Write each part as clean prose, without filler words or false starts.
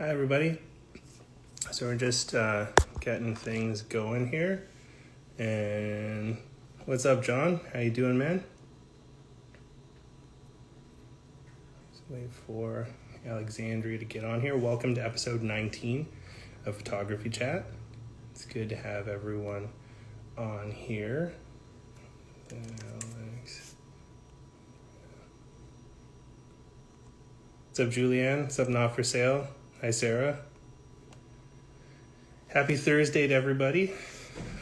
Hi everybody. So we're just getting things going here. And what's up, John? How you doing, man? Let's wait for Alexandria to get on here. Welcome to episode 19 of Photography Chat. It's good to have everyone on here. Alex. What's up, Julianne? What's up, Not For Sale? Hi, Sarah. Happy Thursday to everybody.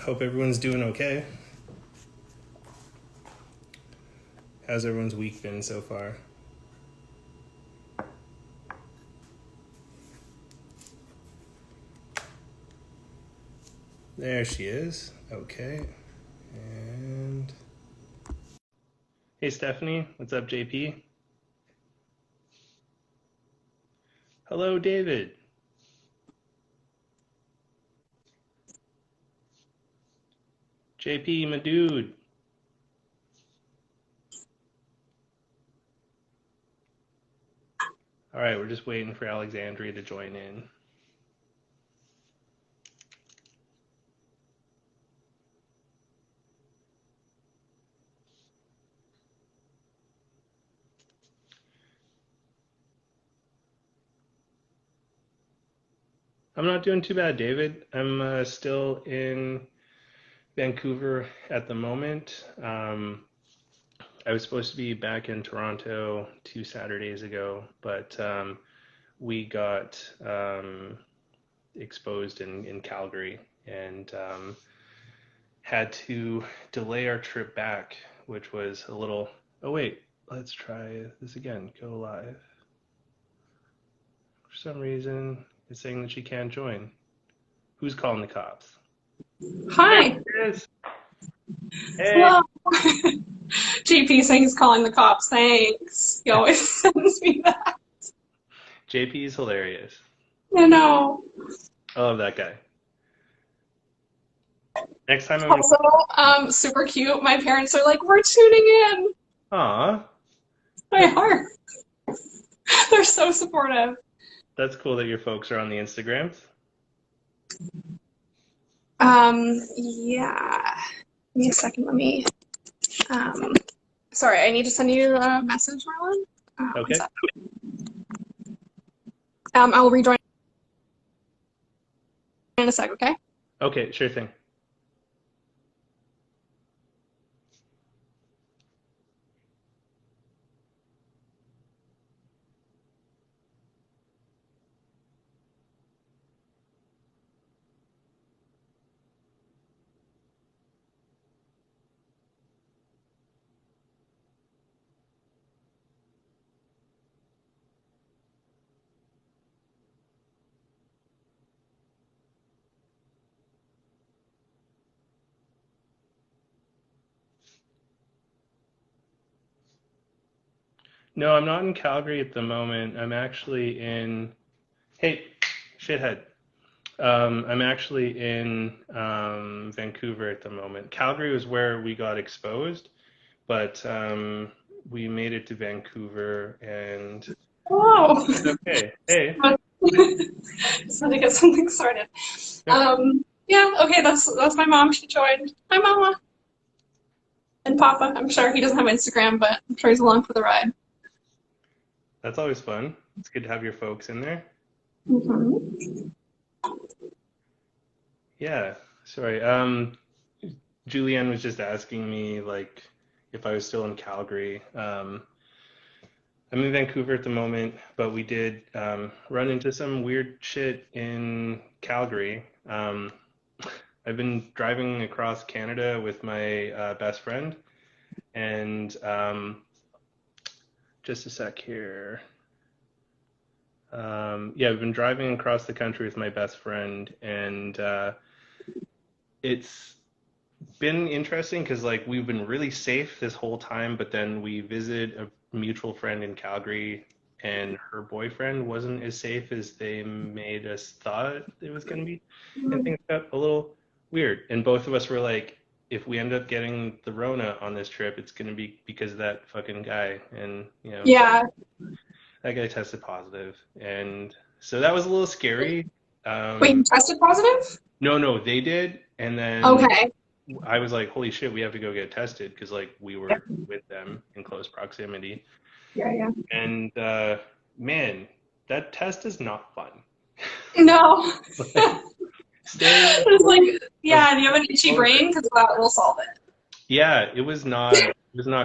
Hope everyone's doing okay. How's everyone's week been so far? There she is. Okay. And hey, Stephanie. What's up, JP? Hello, David. JP, my dude. All right, we're just waiting for Alexandria to join in. I'm not doing too bad, David. I'm still in Vancouver at the moment. I was supposed to be back in Toronto 2 Saturdays ago, but we got exposed in Calgary and had to delay our trip back, which was a little. Oh, wait, let's try this again. Go live. For some reason, it's saying that she can't join. Who's calling the cops? Hi. Hey. Hello. JP saying he's calling the cops. Thanks. He always sends me that. JP is hilarious. I know. I love that guy. Next time I'm Also, super cute. My parents are like, we're tuning in. Aw. My heart. They're so supportive. That's cool that your folks are on the Instagrams. Yeah. Give me a second. Let me. Sorry, I need to send you a message, Marlon. Okay. I'll rejoin in a sec, okay? Okay, sure thing. No, I'm not in Calgary at the moment. I'm actually in. Hey, shithead. I'm actually in Vancouver at the moment. Calgary was where we got exposed, but we made it to Vancouver and. Whoa. Okay. Hey. Just had to get something started. Yeah, okay, that's my mom. She joined. Hi, Mama. And Papa. I'm sure he doesn't have Instagram, but I'm sure he's along for the ride. That's always fun. It's good to have your folks in there. Mm-hmm. Yeah. Sorry. Julianne was just asking me like if I was still in Calgary. I'm in Vancouver at the moment, but we did run into some weird shit in Calgary. I've been driving across Canada with my best friend, and just a sec here. Yeah, I've been driving across the country with my best friend, and it's been interesting because like we've been really safe this whole time, but then we visited a mutual friend in Calgary, and her boyfriend wasn't as safe as they made us thought it was going to be, and things got a little weird. And both of us were like, if we end up getting the Rona on this trip, it's going to be because of that fucking guy. And Yeah. that guy tested positive, and So that was a little scary. Wait, you Um, tested positive? no, they did, and then Okay. I was like, holy shit, we have to go get tested because like we were with them in close proximity. Yeah, yeah. And man, that test is not fun. No. Like staring It's like, a yeah, do you have an itchy photo. brain? Because that will solve it. Yeah, it was not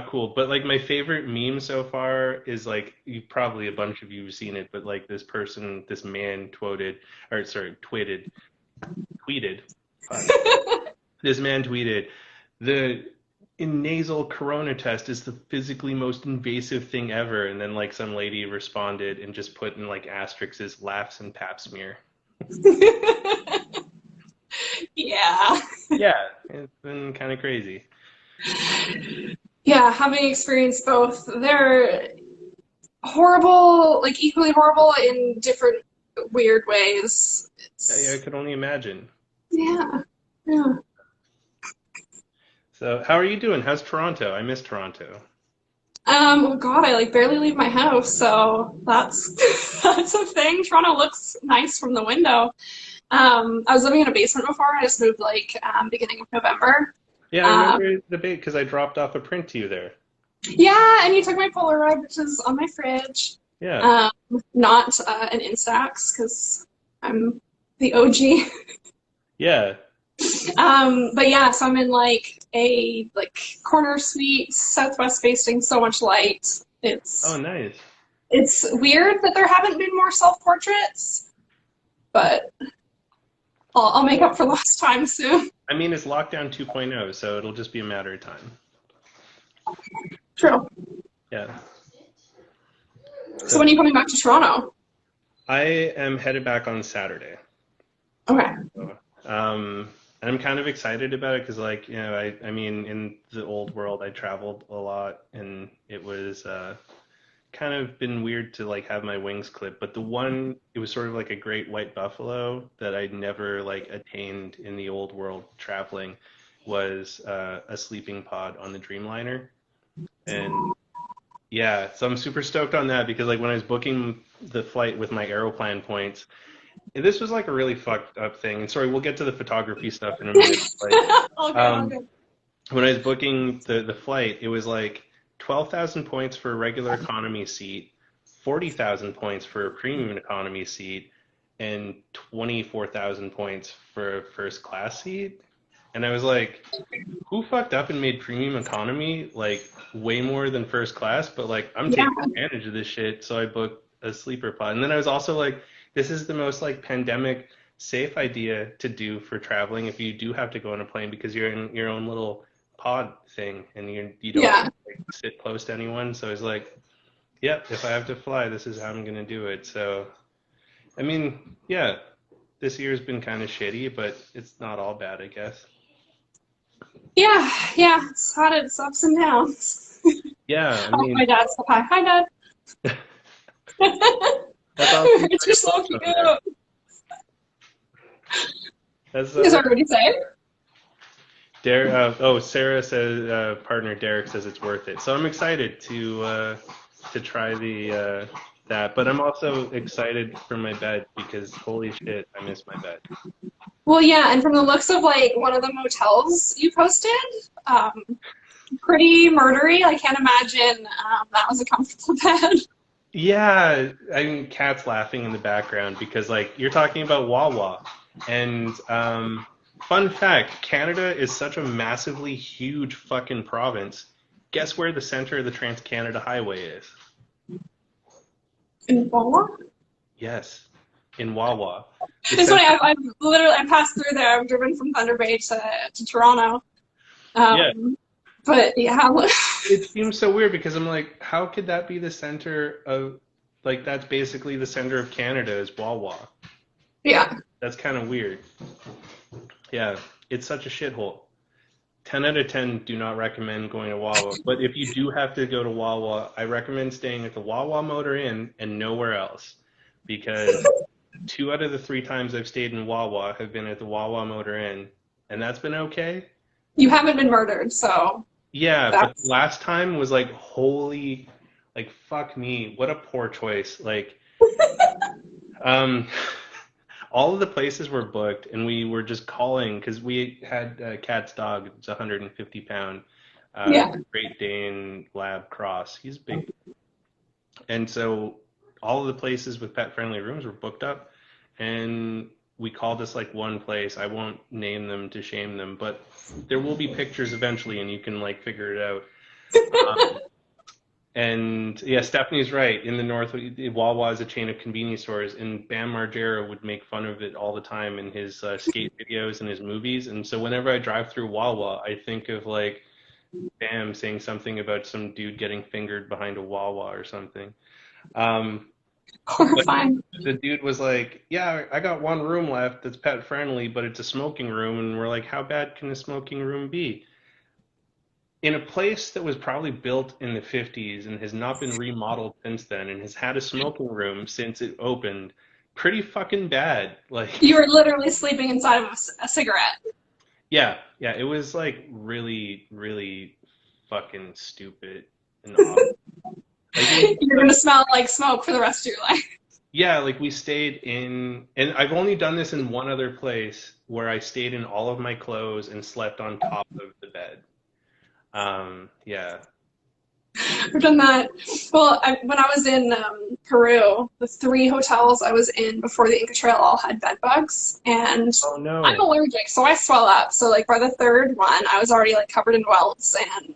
cool. But like my favorite meme so far is like you probably a bunch of you have seen it, but like this man tweeted. Fuck. This man tweeted the nasal corona test is the physically most invasive thing ever, and then like some lady responded and just put in like asterisks laughs and pap smear. Yeah. Yeah, it's been kind of crazy. Yeah, having experienced both, they're horrible, like equally horrible in different weird ways. I It's could only imagine. yeah, yeah. So, how are you doing? How's Toronto? I miss Toronto. Oh God, I like barely leave my house, so that's that's a thing. Toronto looks nice from the window. I was living in a basement before. I just moved like beginning of November. Yeah, I Um, remember the debate because I dropped off a print to you there. yeah, and you took my Polaroid, which is on my fridge. Yeah, Um, Not an Instax because I'm the OG. yeah. But yeah, so I'm in like a corner suite, southwest facing, so much light. Oh, nice. It's weird that there haven't been more self portraits, but I'll make up for lost time soon. I mean, it's lockdown 2.0, so it'll just be a matter of time. True. Yeah. So So when are you coming back to Toronto? I am headed back on Saturday. Okay. So, and I'm kind of excited about it because, like, I mean, in the old world, I traveled a lot, and it was kind of been weird to like have my wings clipped. But it was sort of like a great white buffalo that I'd never like attained in the old world traveling was a sleeping pod on the Dreamliner. And yeah, so I'm super stoked on that because like when I was booking the flight with my Aeroplan points, and this was like a really fucked up thing. And sorry, we'll get to the photography stuff in a minute. Like, All good, all um, good. when I was booking the flight, it was like 12,000 points for a regular economy seat, 40,000 points for a premium economy seat, and 24,000 points for a first class seat. And I was like, who fucked up and made premium economy like way more than first class? But like, I'm Yeah, taking advantage of this shit, so I booked a sleeper pod. And then I was also like, this is the most like pandemic safe idea to do for traveling if you do have to go on a plane because you're in your own little pod thing and you don't yeah, like, sit close to anyone. So I was like, yep, if I have to fly, this is how I'm gonna do it. So I mean, yeah, this year's been kind of shitty, but it's not all bad, I guess. yeah, yeah. It's had its ups and downs. Yeah, I Oh, mean, my dad's hi. Hi, Dad. that's awesome. You're so cute. On there. That's You sorry, what did you say? Sarah says partner Derek says it's worth it. So I'm excited to try the that, but I'm also excited for my bed because holy shit, I miss my bed. Well, yeah, and from the looks of like one of the motels you posted, um, pretty murdery. I can't imagine that was a comfortable bed. Yeah, I mean, cat's laughing in the background because like you're talking about Wawa, and fun fact, Canada is such a massively huge fucking province. Guess where the center of the Trans-Canada Highway is? In Wawa? Yes, in Wawa. The It's funny. center. I've literally I passed through there. I've driven from Thunder Bay to Toronto. Yeah, But yeah, it seems so weird because I'm like, how could that be the center of, like, that's basically the center of Canada is Wawa. yeah, That's kind of weird. Yeah, it's such a shithole. 10 out of 10 do not recommend going to Wawa. But if you do have to go to Wawa, I recommend staying at the Wawa Motor Inn and nowhere else. Because 2 out of the 3 times I've stayed in Wawa have been at the Wawa Motor Inn, and that's been okay. you haven't been murdered, so Yeah, but that's last time was like, holy, like, fuck me, what a poor choice. Like, Um, all of the places were booked, and we were just calling because we had Cat's dog. It's 150 pound Yeah. Great Dane Lab Cross. He's big, and so all of the places with pet friendly rooms were booked up, and we called this like one place. I won't name them to shame them, but there will be pictures eventually, and you can like figure it out. Um, And yeah, Stephanie's right. In the north, Wawa is a chain of convenience stores, and Bam Margera would make fun of it all the time in his skate videos and his movies. And so whenever I drive through Wawa, I think of like Bam saying something about some dude getting fingered behind a Wawa or something. Um, but Horrifying. the dude was like, "Yeah, I got one room left that's pet friendly, but it's a smoking room." And we're like, "How bad can a smoking room be?" In a place that was probably built in the 50s and has not been remodeled since then and has had a smoking room since it opened, pretty fucking bad. You Like, were literally sleeping inside of a cigarette. yeah, yeah, it was like really, really fucking stupid and awful. Like, it was, You're gonna smell like smoke for the rest of your life. yeah, like we stayed in, and I've only done this in one other place where I stayed in all of my clothes and slept on top of the bed. Yeah. I've done that. Well, when I was in Peru, the three hotels I was in before the Inca Trail all had bed bugs, and Oh I'm no. allergic, so I swell up. So like by the third one, I was already like covered in welts, and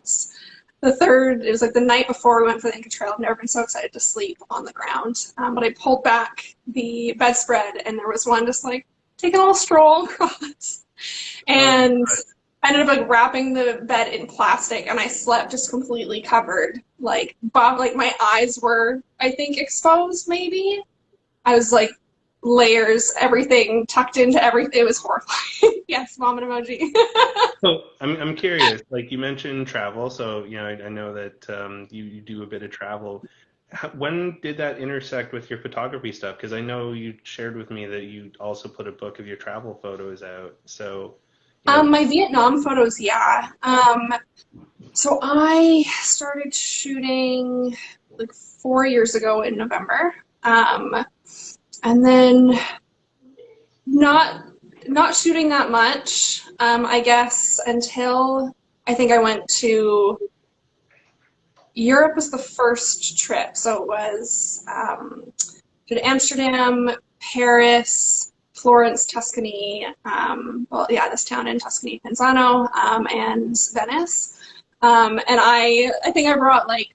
the third, it was like the night before we went for the Inca Trail. I've never been so excited to sleep on the ground. But I pulled back the bedspread, and there was one just like taking a little stroll across. Oh, And I ended up like wrapping the bed in plastic, and I slept just completely covered. Like my eyes were, I think, exposed. Maybe I was like layers, everything tucked into everything. It was horrifying. Yes, vomit emoji. so I'm curious. Like you mentioned travel, so you know I know that you do a bit of travel. When did that intersect with your photography stuff? Because I know you shared with me that you also put a book of your travel photos out. So, you know, My Vietnam photos, yeah. So I started shooting like 4 years ago in November. And then not not shooting that much, I guess, until I think I went to Europe was the first trip. So it was did Amsterdam, Paris, Florence, Tuscany, well, yeah, this town in Tuscany, Penzano, and Venice. And I think I brought like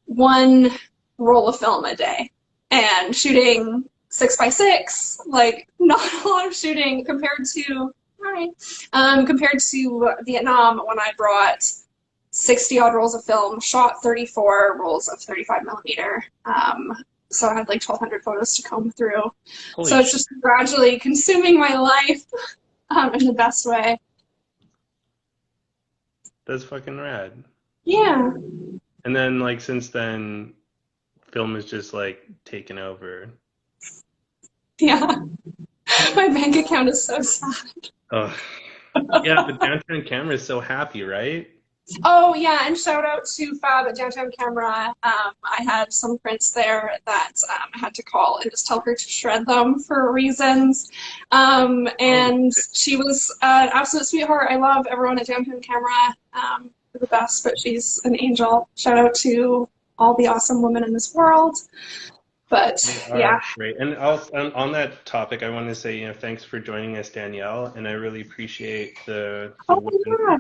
one roll of film a day and shooting 6x6, like not a lot of shooting compared to Vietnam when I brought 60 odd rolls of film, shot 34 rolls of 35 millimeter. So I had like 1,200 photos to comb through. holy So it's shit, just gradually consuming my life in the best way. that's fucking rad. Yeah, And then like since then, film is just like taken over. yeah. My bank account is so sad. Oh, yeah, the downtown camera is so happy, right? Oh yeah, and shout out to Fab at Downtown Camera. I had some prints there that I had to call and just tell her to shred them for reasons. Oh, And she was an absolute sweetheart. I love everyone at Downtown Camera. They're the best, but she's an angel. Shout out to all the awesome women in this world. But they yeah. are great. And also on that topic, I want to say, you know, thanks for joining us, Danielle, and I really appreciate the Oh Women's my God.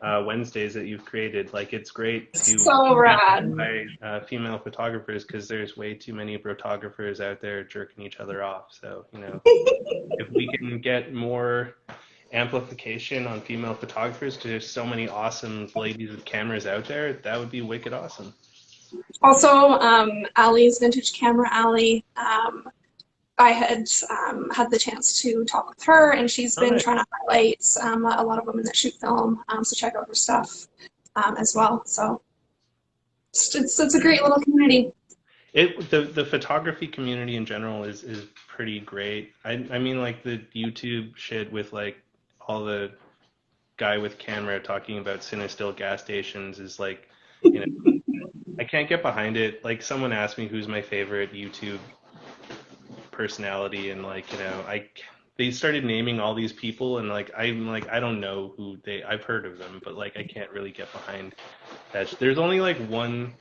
Film, Wednesdays that you've created. Like, it's great to So rad. amplify female photographers because there's way too many photographers out there jerking each other off. So, you know, if we can get more amplification on female photographers, because there's so many awesome ladies with cameras out there, that would be wicked awesome. Also, Allie's Vintage Camera Allie. I had the chance to talk with her, and she's Oh, been nice. trying to highlight a lot of women that shoot film. So check out her stuff as well. So it's a great little community. The photography community in general is pretty great. I mean like the YouTube shit with like all the guy with camera talking about Cinestill gas stations is like, you know, I can't get behind it. Like someone asked me who's my favorite YouTube personality, and like, they started naming all these people, and like I'm like I don't know who I've heard of them, but like I can't really get behind that. There's only like one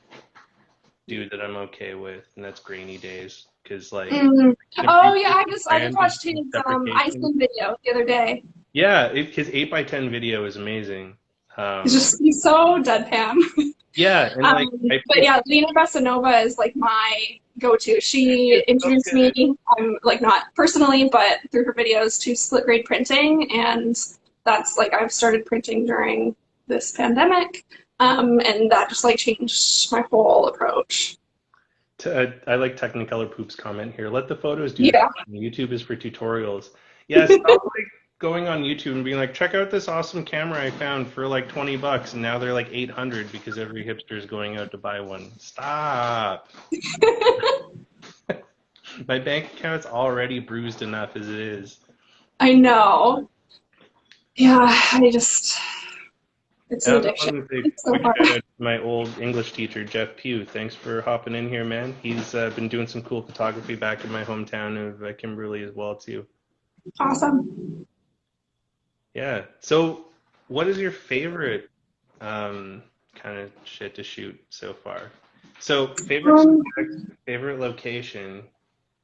dude that I'm okay with, and that's Grainy Days, because like Mm. the Oh previous yeah, I just brand of watched his deprecation. Iceland video the other day. Yeah, his 8x10 video is amazing. Um, He's so deadpan. yeah, and like I But picked yeah, Lena Besanova is like my go-to. She it's so introduced me, good. like not personally, but through her videos to split grade printing, and that's like I've started printing during this pandemic, and that just like changed my whole approach. I like Technicolor Poop's comment here. Let the photos do the Yeah. talking. YouTube is for tutorials. Yeah, stop like going on YouTube and being like, check out this awesome camera I found for like $20, and now they're like 800 because every hipster is going out to buy one. Stop. My bank account's already bruised enough as it is. I know. Yeah, it's And an I also addiction. wanted to say It's so quick hard. shout out to my old English teacher, Jeff Pugh. Thanks for hopping in here, man. He's been doing some cool photography back in my hometown of Kimberley as well, too. Awesome. Yeah. So, what is your favorite kind of shit to shoot so far? So, favorite Um, subject, favorite location,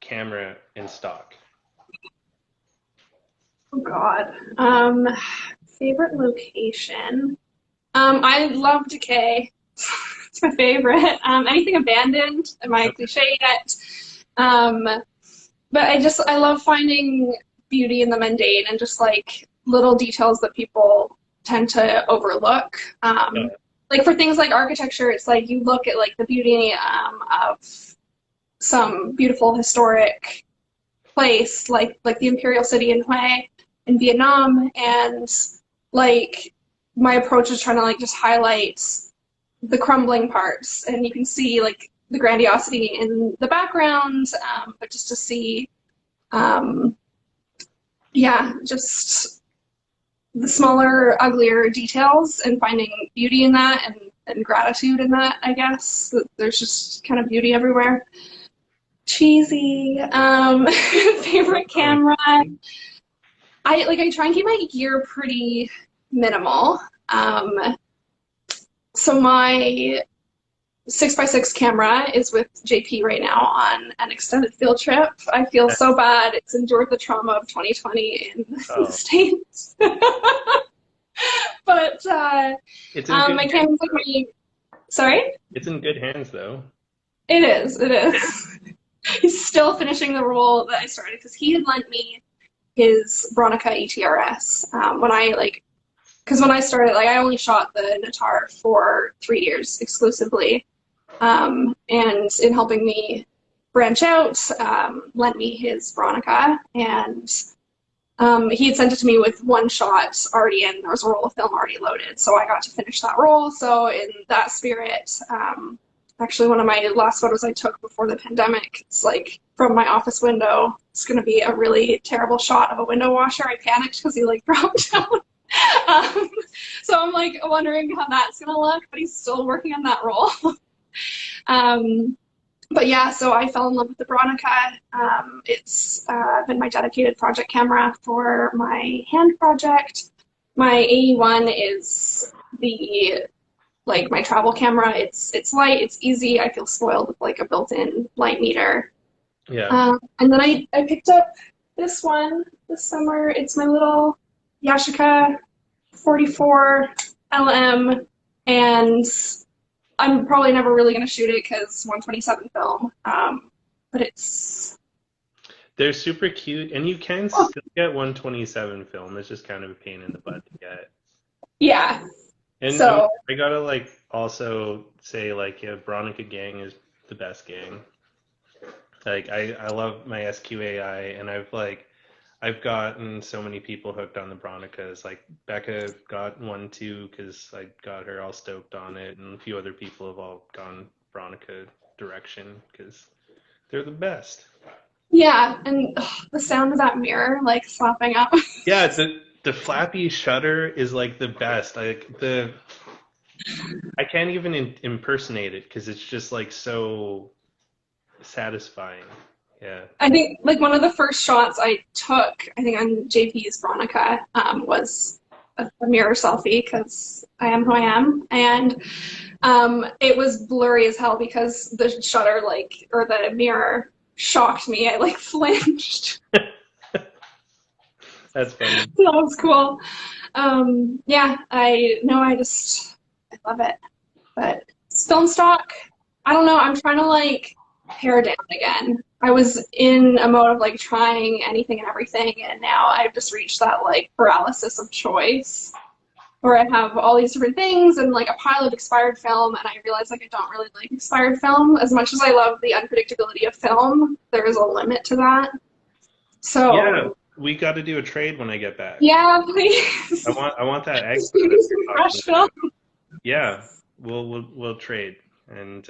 camera, and stock. oh God. Favorite location. I love decay. It's my favorite. Anything abandoned. Am I Okay. cliche yet? Um, but I love finding beauty in the mundane and just like little details that people tend to overlook. Yeah. Like for things like architecture, it's like you look at like the beauty of some beautiful historic place, like the Imperial City in Hue in Vietnam, and like my approach is trying to like just highlight the crumbling parts, and you can see like the grandiosity in the background, but just to see, um, yeah, just the smaller, uglier details and finding beauty in that and gratitude in that, I guess. There's just kind of beauty everywhere. Cheesy. Favorite camera. I try and keep my gear pretty minimal. So my 6x6 camera is with JP right now on an extended field trip. I feel so bad. It's endured the trauma of 2020 in the Oh, States. But it's in good my hands. camera's like my, sorry? It's in good hands, though. It is. He's still finishing the roll that I started because he had lent me his Bronica ETRS when I like, because when I started, like I only shot the Natar for 3 years exclusively, and in helping me branch out, lent me his Bronica, and he had sent it to me with one shot already in. There was a roll of film already loaded, so I got to finish that roll. So in that spirit, actually one of my last photos I took before the pandemic, it's like from my office window. It's going to be a really terrible shot of a window washer. I panicked because he like dropped down. So I'm like wondering how that's going to look, but he's still working on that roll. But yeah, so I fell in love with the Bronica. It's been my dedicated project camera for my hand project. My AE1 is the like my travel camera. It's light, it's easy. I feel spoiled with like a built-in light meter. Yeah. And then I picked up this one this summer. It's my little Yashica 44 LM, and I'm probably never really going to shoot it because 127 film. But it's They're super cute, and you can oh, still get 127 film. It's just kind of a pain in the butt to get. yeah. And So I gotta like also say like yeah, Bronica gang is the best gang. Like I love my SQAI, and I've gotten so many people hooked on the Bronicas. Like Becca got one too because I got her all stoked on it, and a few other people have all gone Bronica direction because they're the best. yeah, and ugh, the sound of that mirror like slapping up. Yeah, the flappy shutter is like the best. Like the I can't even impersonate it because it's just like so satisfying. Yeah. I think like one of the first shots I took, I think on JP's Veronica, was a mirror selfie because I am who I am, and it was blurry as hell because the shutter like or the mirror shocked me. I like flinched. That's funny. That was cool. Yeah, I know. I love it. But film stock, I don't know. I'm trying to like pare down again. I was in a mode of like trying anything and everything, and now I've just reached that like paralysis of choice where I have all these different things and like a pile of expired film, and I realize like I don't really like expired film as much as I love the unpredictability of film. There is a limit to that. Yeah, So we got to do a trade when I get back. yeah, please. I want that egg Just give me that some you're fresh talking film. about. Yeah, we'll trade, and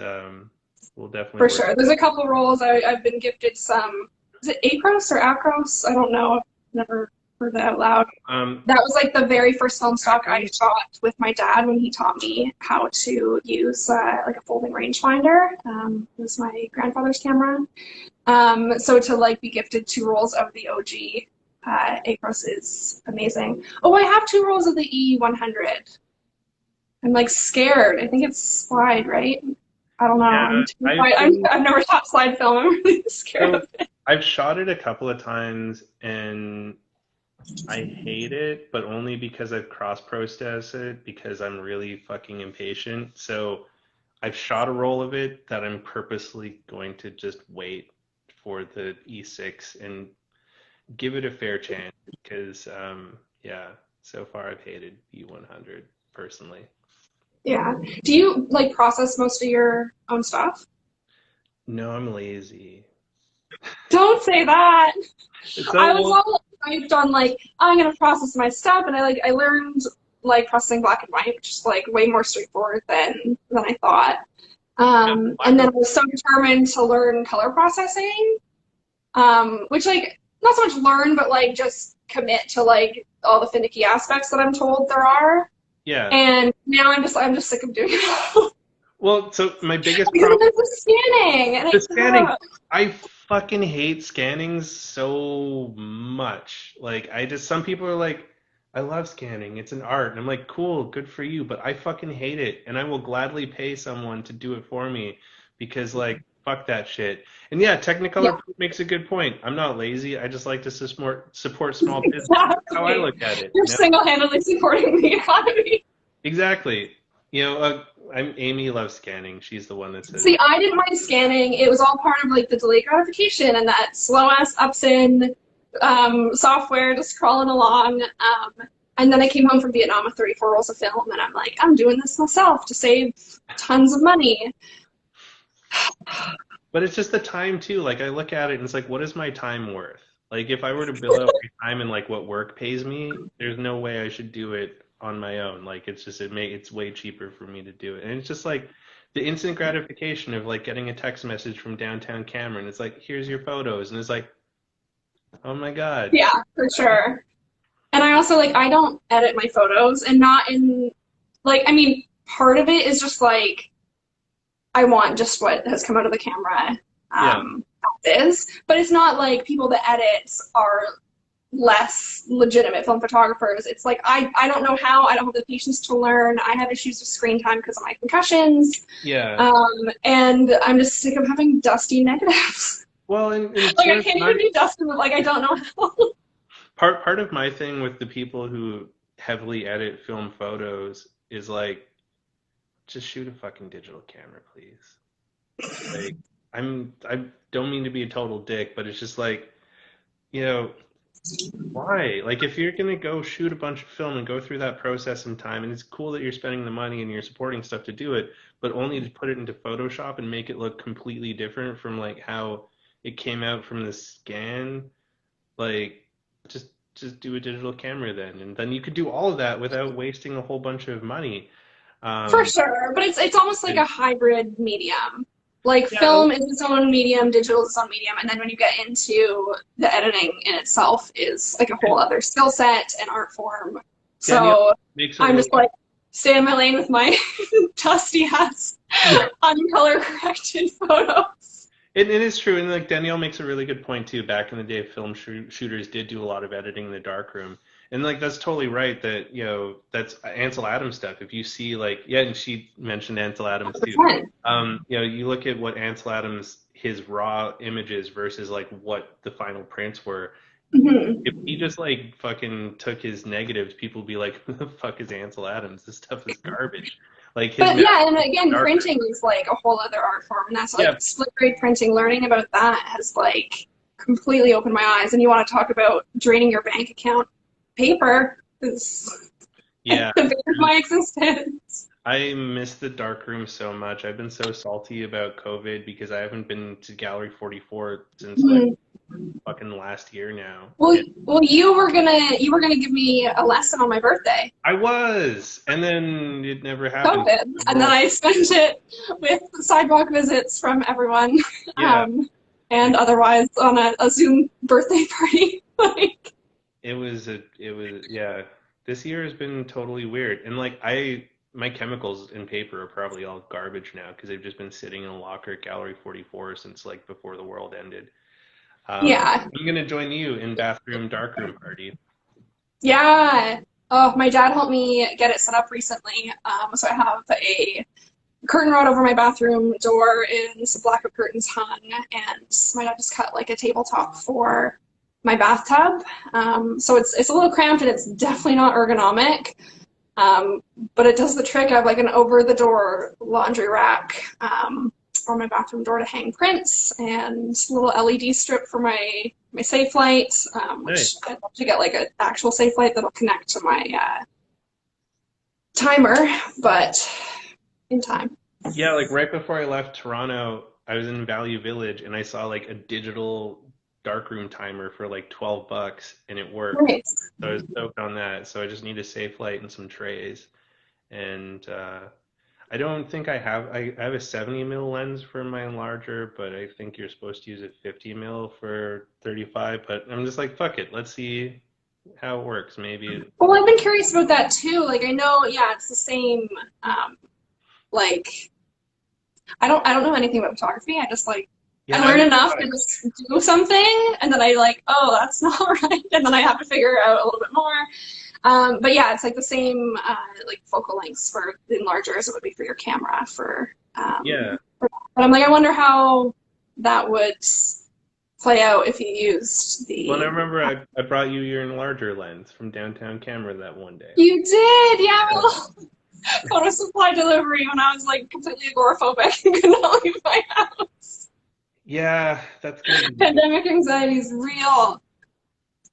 we'll definitely For work. sure. There's a couple roles. I've been gifted some. Is it Acros or Acros? I don't know. I've never heard that out loud. That was like the very first film stock I shot with my dad when he taught me how to use like a folding rangefinder. It was my grandfather's camera. So to like be gifted 2 rolls of the OG Acros is amazing. Oh, I have 2 rolls of the E100. I'm like scared. I think it's slide, right? I don't know. Yeah, I've never shot slide film. I'm really scared so of it. I've shot it a couple of times, and I hate it, but only because I've cross-processed it because I'm really fucking impatient. So I've shot a roll of it that I'm purposely going to just wait for the E6 and give it a fair chance because, yeah, so far I've hated E100 personally. Yeah. Do you like process most of your own stuff? No, I'm lazy. Don't say that. So, I was well, all hyped on like I'm gonna process my stuff, and I learned like processing black and white, which is like way more straightforward than I thought. yeah, And then I was so determined to learn color processing, which like not so much learn, but like just commit to like all the finicky aspects that I'm told there are. yeah. And now I'm just sick of doing it. Well, so my biggest Because problem there's the scanning, and the scanning. I fucking hate scanning so much. Like I just some people are like, I love scanning. It's an art. And I'm like, cool, good for you, but I fucking hate it. And I will gladly pay someone to do it for me because like fuck that shit. And yeah, yeah, Technicolor makes a good point. I'm not lazy. I just like to support small business. That's how I exactly. look at it, You're you know? single-handedly supporting the economy. Exactly. Amy loves scanning. She's the one that says, See, I didn't mind scanning. It was all part of like the delayed gratification and that slow ass ups in software just crawling along. And then I came home from Vietnam with 34 rolls of film, and I'm like, I'm doing this myself to save tons of money. but it's just the time too. Like I look at it and it's like, what is my time worth? Like if I were to bill out my time and like what work pays me, there's no way I should do it on my own. Like it's way cheaper for me to do it. And it's just like the instant gratification of like getting a text message from downtown Cameron. It's like, here's your photos. And it's like, oh my God. Yeah, for sure. And I also like I don't edit my photos, and not in like I mean part of it is just like I want just what has come out of the camera Yeah. as is, but it's not like people that edit are less legitimate film photographers. It's like I don't know how. I don't have the patience to learn. I have issues with screen time because of my concussions, Yeah. and I'm just sick of having dusty negatives. Well, and Like I can't even do dusty, but like I don't know how. part of my thing with the people who heavily edit film photos is like, just shoot a fucking digital camera, please. Like, I don't mean to be a total dick, but it's just like, you know, why? Like, if you're gonna go shoot a bunch of film and go through that process in time, and it's cool that you're spending the money and you're supporting stuff to do it, but only to put it into Photoshop and make it look completely different from like how it came out from the scan, like, just do a digital camera then, and then you could do all of that without wasting a whole bunch of money. For Um, sure, but it's almost like and- a hybrid medium. Like yeah, film is its own medium, digital is its own medium, and then when you get into the editing in itself is like a whole other skill set and art form. Danielle So makes a I'm really just like stay in my lane with my dusty ass yeah. uncolor corrected photos. It is true, and like Danielle makes a really good point too. Back in the day, shooters did do a lot of editing in the darkroom, and like that's totally right. That that's Ansel Adams stuff. If you see like yeah, and she mentioned Ansel Adams too. 100%. You look at what Ansel Adams his raw images versus like what the final prints were. Hmm. If he just like fucking took his negatives, people would be like, "Who the fuck is Ansel Adams? This stuff is garbage." Like his But magic yeah, and is again, darker. printing is like a whole other art form, and that's Yeah, like split grade printing. Learning about that has like completely opened my eyes. And you want to talk about draining your bank account? Paper is yeah. the bane of my existence. I miss the dark room so much. I've been so salty about COVID because I haven't been to Gallery 44 since like Mhm. fucking last year now. Well, And well, you were gonna give me a lesson on my birthday, I was, and then it never happened. COVID, The and then world, I spent it with sidewalk visits from everyone, yeah, and it, otherwise on a Zoom birthday party. Like, it was, yeah. This year has been totally weird, and like my chemicals in paper are probably all garbage now because they've just been sitting in a locker at Gallery 44 since like before the world ended. yeah, I'm gonna join you in bathroom darkroom party. yeah. Oh, my dad helped me get it set up recently. So I have a curtain rod over my bathroom door and some blackout curtains hung, and my dad just cut like a tabletop for my bathtub. So it's a little cramped and it's definitely not ergonomic. Um, but it does the trick. I have like an over the door laundry rack on my bathroom door to hang prints and a little LED strip for my safe light, Nice. which I'd love to get like an actual safe light that'll connect to my timer, but in time. Yeah, like right before I left Toronto, I was in Value Village and I saw like a digital darkroom timer for like $12 and it worked. Nice. So I was stoked on that. So I just need a safe light and some trays. And I don't think I have a 70 mil lens for my enlarger, but I think you're supposed to use a 50 mil for 35. But I'm just like, fuck it. Let's see how it works. Maybe. Well, I've been curious about that too. Like I know, yeah, it's the same. Like I don't know anything about photography. I just like Yeah, I neither learn do enough I. to just do something, and then I like, oh, that's not right, and then I have to figure out a little bit more. But yeah, it's like the same like focal lengths for the enlarger as it would be for your camera Yeah. but I'm like, I wonder how that would play out if you used Well, and I the. remember I brought you your enlarger lens from downtown camera that one day. You did, yeah, my Yeah. little photo supply delivery when I was like completely agoraphobic and could not leave my house. Yeah, that's gonna be good. Pandemic anxiety is real.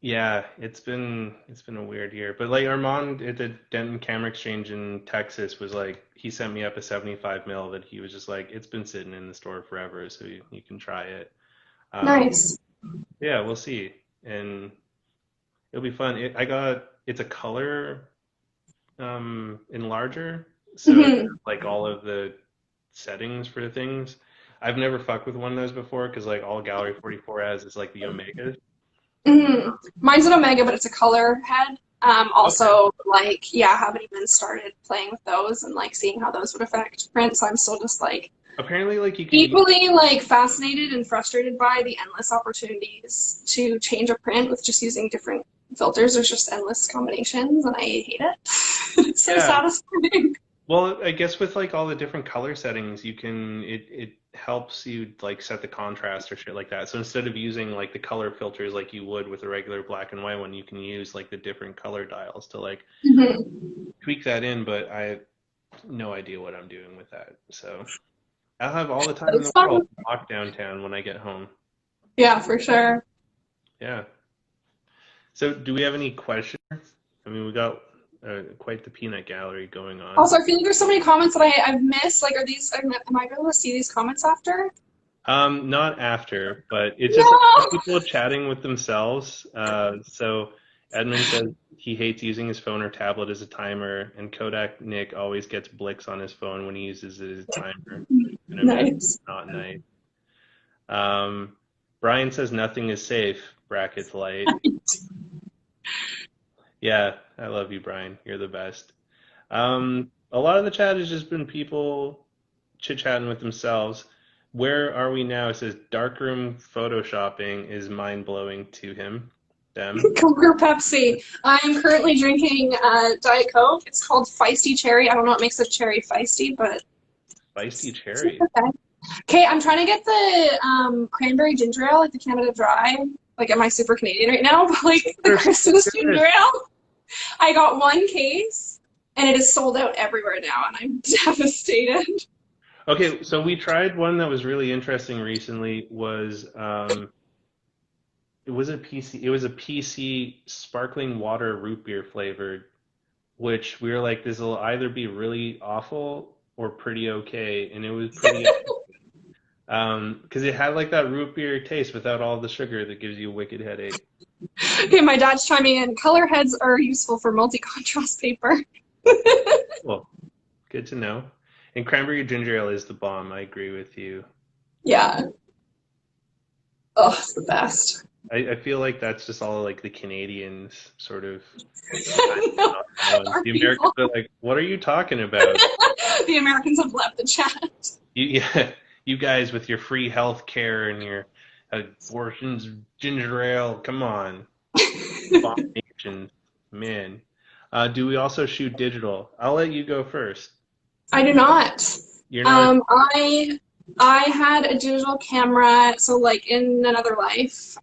Yeah, it's been a weird year. But like Armand at the Denton Camera Exchange in Texas was like he sent me up a 75 mil that he was just like it's been sitting in the store forever, so you can try it. Um, Nice. yeah, we'll see, and it'll be fun. It's a color enlarger, so it Hmm. has, like all of the settings for things. I've never fucked with one of those before because like all Gallery 44 has is like the Omegas. Hmm. Mine's an Omega, but it's a color head. Okay. Also, like, yeah, I haven't even started playing with those and like seeing how those would affect print. So I'm still just like Apparently, like you can use. equally like fascinated and frustrated by the endless opportunities to change a print with just using different filters. There's just endless combinations, and I hate it. It's so Yeah. satisfying. Well, I guess with like all the different color settings, it helps you like set the contrast or shit like that. So instead of using like the color filters like you would with a regular black and white one, you can use like the different color dials to like Hmm. tweak that in, but I have no idea what I'm doing with that. So I'll have all the time in It's the world fun. to walk downtown when I get home. Yeah, for sure. Yeah. So do we have any questions? I mean, we got quite the peanut gallery going on. Also, I feel like there's so many comments that I've missed. Like, are these, am I able to see these comments after? Not after, but it's just No! people chatting with themselves. So Edmund says he hates using his phone or tablet as a timer, and Kodak Nick always gets blicks on his phone when he uses it as a timer. And imagine Nice. it's not nice. Um, Brian says nothing is safe, brackets light. Yeah, I love you, Brian. You're the best. A lot of the chat has just been people chit-chatting with themselves. Where are we now? It says darkroom photoshopping is mind-blowing to him. Them. Coke or Pepsi? I'm currently drinking Diet Coke. It's called Feisty Cherry. I don't know what makes a cherry feisty, but Feisty it's cherry. okay. Okay, I'm trying to get the cranberry ginger ale, like the Canada Dry. Like, am I super Canadian right now? But like the They're so Christmas good. ginger ale, I got one case, and it is sold out everywhere now, and I'm devastated. Okay, so we tried one that was really interesting recently it was a PC sparkling water root beer flavored, which we were like, this will either be really awful or pretty okay, and it was pretty because it had like that root beer taste without all the sugar that gives you a wicked headache. Okay, my dad's chiming in. Color heads are useful for multi-contrast paper. Well, good to know. And cranberry ginger ale is the bomb. I agree with you. Yeah. Oh, it's the best. I feel like that's just all like the Canadians sort of No, on. our The Americans people. are like, what are you talking about? The Americans have left the chat. Yeah, you guys with your free health care and your abortions, ginger ale, come on. Abomination, man. Do we also shoot digital? I'll let you go first. I do not. You're not. I had a digital camera, so like in another life,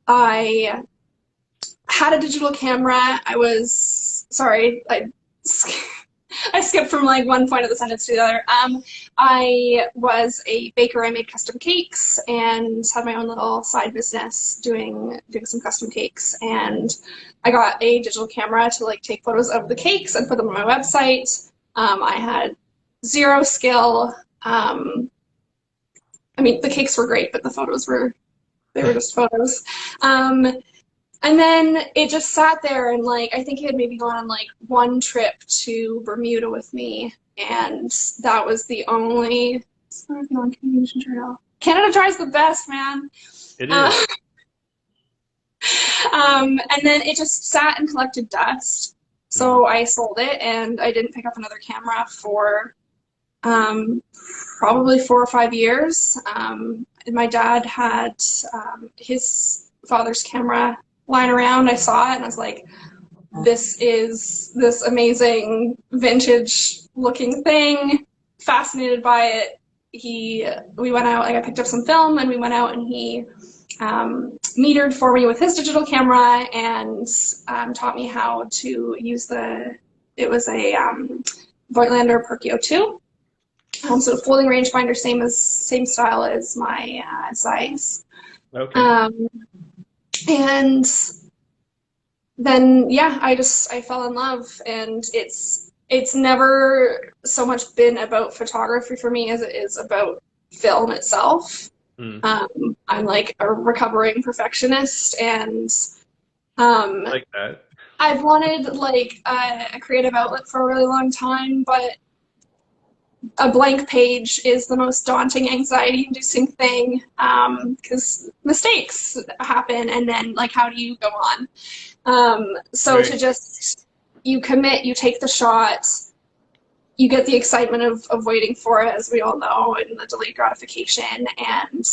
I had a digital camera. I was sorry, I skipped from like one point of the sentence to the other. I was a baker. I made custom cakes and had my own little side business doing some custom cakes. And I got a digital camera to like take photos of the cakes and put them on my website. I had zero skill. I mean, the cakes were great, but the photos were they were just photos. Um, and then it just sat there, and like I think he had maybe gone on like one trip to Bermuda with me, and that was the only. Sorry, non-Canadian trail. Canada Dry is the best, man. It Uh, is. and then it just sat and collected dust. Mm. So I sold it, and I didn't pick up another camera for um, probably 4 or 5 years. And my dad had his father's camera lying around. I saw it and I was like, this is this amazing vintage looking thing. Fascinated by it. We went out, like I picked up some film and we went out and he metered for me with his digital camera and taught me how to use it was a Voigtlander Perkio 2. So the folding rangefinder, same style as my Zeiss. Okay. Um, and then yeah, I fell in love, and it's never so much been about photography for me as it is about film itself. Mm. I'm like a recovering perfectionist, and I um, like that. I've wanted like a creative outlet for a really long time, but a blank page is the most daunting, anxiety-inducing thing because mistakes happen, and then like how do you go on? So Right. to just you commit, you take the shot, you get the excitement of waiting for it, as we all know, and the delayed gratification, and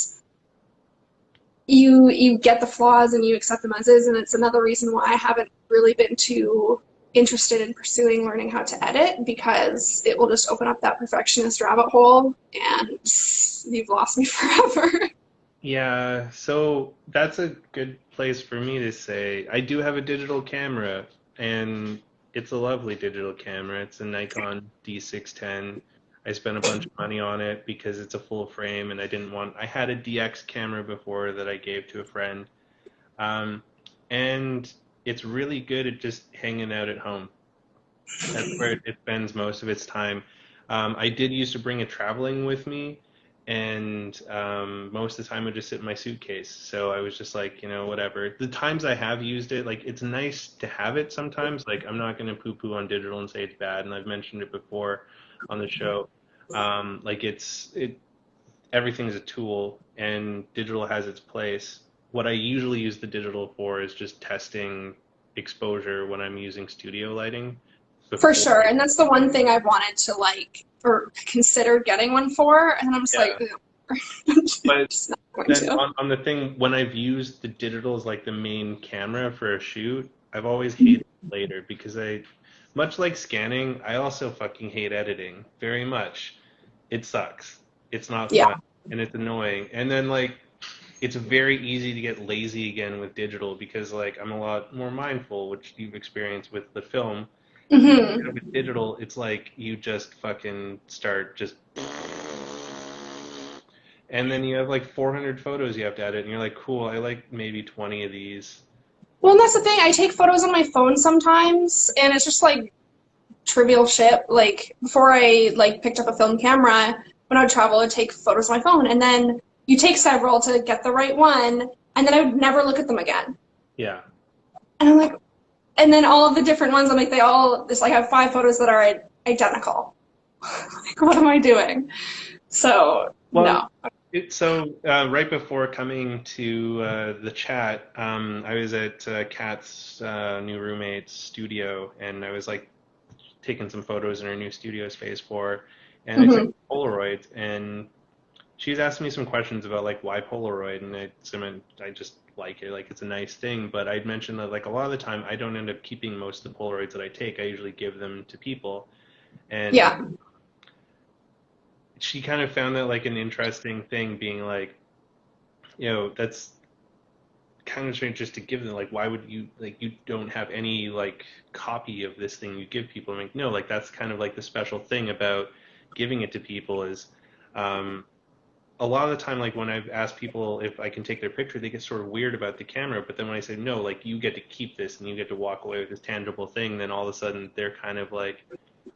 you get the flaws and you accept them as is, and it's another reason why I haven't really been too interested in pursuing learning how to edit, because it will just open up that perfectionist rabbit hole and you've lost me forever. Yeah, so that's a good place for me to say I do have a digital camera, and it's a lovely digital camera. It's a Nikon D610. I spent a bunch of money on it because it's a full frame, and I had a DX camera before that I gave to a friend. Um, and it's really good at just hanging out at home. That's where it spends most of its time. I did used to bring it traveling with me, and most of the time I just sit in my suitcase. So I was just like, whatever. The times I have used it, like it's nice to have it sometimes. Like I'm not going to poo-poo on digital and say it's bad, and I've mentioned it before on the show. Like everything's a tool, and digital has its place. What I usually use the digital for is just testing exposure when I'm using studio lighting For before. sure, and that's the one thing I've wanted to like or considered getting one for, and I'm just Yeah. like, But just not going then to. on the thing, when I've used the digital as like the main camera for a shoot, I've always hated it later because much like scanning, I also fucking hate editing very much. It sucks. It's not Yeah. fun and it's annoying. And then like it's very easy to get lazy again with digital because like I'm a lot more mindful, which you've experienced with the film. Hmm. With digital, it's like you just fucking start just and then you have like 400 photos you have to edit and you're like, cool, I like maybe 20 of these. Well, and that's the thing. I take photos on my phone sometimes, and it's just like trivial shit. Like before I like picked up a film camera, when I would travel, I'd take photos on my phone, and then you take several to get the right one, and then I would never look at them again. Yeah. And I'm like, and then all of the different ones, I'm like, it's like I have 5 photos that are identical. Like, what am I doing? So, Well, no. right before coming to the chat, I was at Kat's new roommate's studio, and I was like taking some photos in her new studio space for her, and I took Hmm. Polaroids, and she was asking me some questions about like why Polaroid, and I just like it, like it's a nice thing, but I'd mentioned that like a lot of the time I don't end up keeping most of the Polaroids that I take. I usually give them to people, and Yeah. she kind of found that like an interesting thing, being like, that's kind of strange just to give them. Like, why would you like you don't have any like copy of this thing you give people? I'm like, no, like that's kind of like the special thing about giving it to people is. A lot of the time, like when I've asked people if I can take their picture, they get sort of weird about the camera. But then when I say no, like you get to keep this and you get to walk away with this tangible thing, then all of a sudden they're kind of like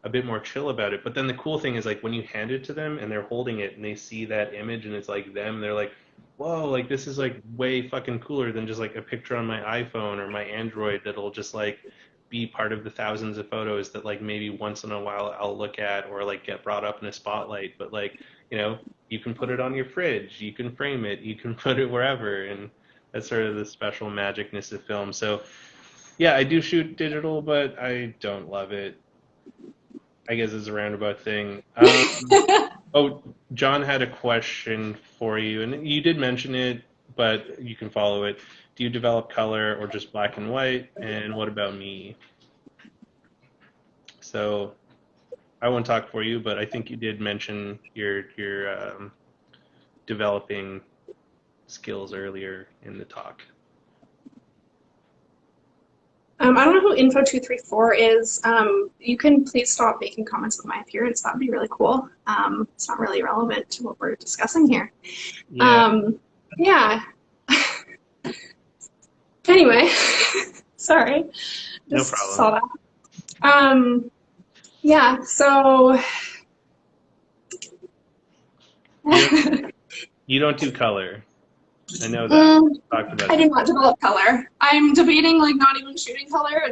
a bit more chill about it. But then the cool thing is like when you hand it to them and they're holding it and they see that image and it's like them, they're like, whoa, like this is like way fucking cooler than just like a picture on my iPhone or my Android that'll just like be part of the thousands of photos that like maybe once in a while I'll look at or like get brought up in a spotlight. But like, you can put it on your fridge, you can frame it, you can put it wherever, and that's sort of the special magicness of film. So yeah, I do shoot digital, but I don't love it. I guess it's a roundabout thing. Oh, John had a question for you, and you did mention it, but you can follow it. Do you develop color or just black and white? And what about me? So I won't talk for you, but I think you did mention your developing skills earlier in the talk. I don't know who Info234 is. You can please stop making comments on my appearance. That would be really cool. It's not really relevant to what we're discussing here. Yeah, Yeah. Anyway, sorry. no Just problem. saw that. Yeah, so You you don't do color. I know that. Mm, We talked about I do that. not develop color. I'm debating like not even shooting color.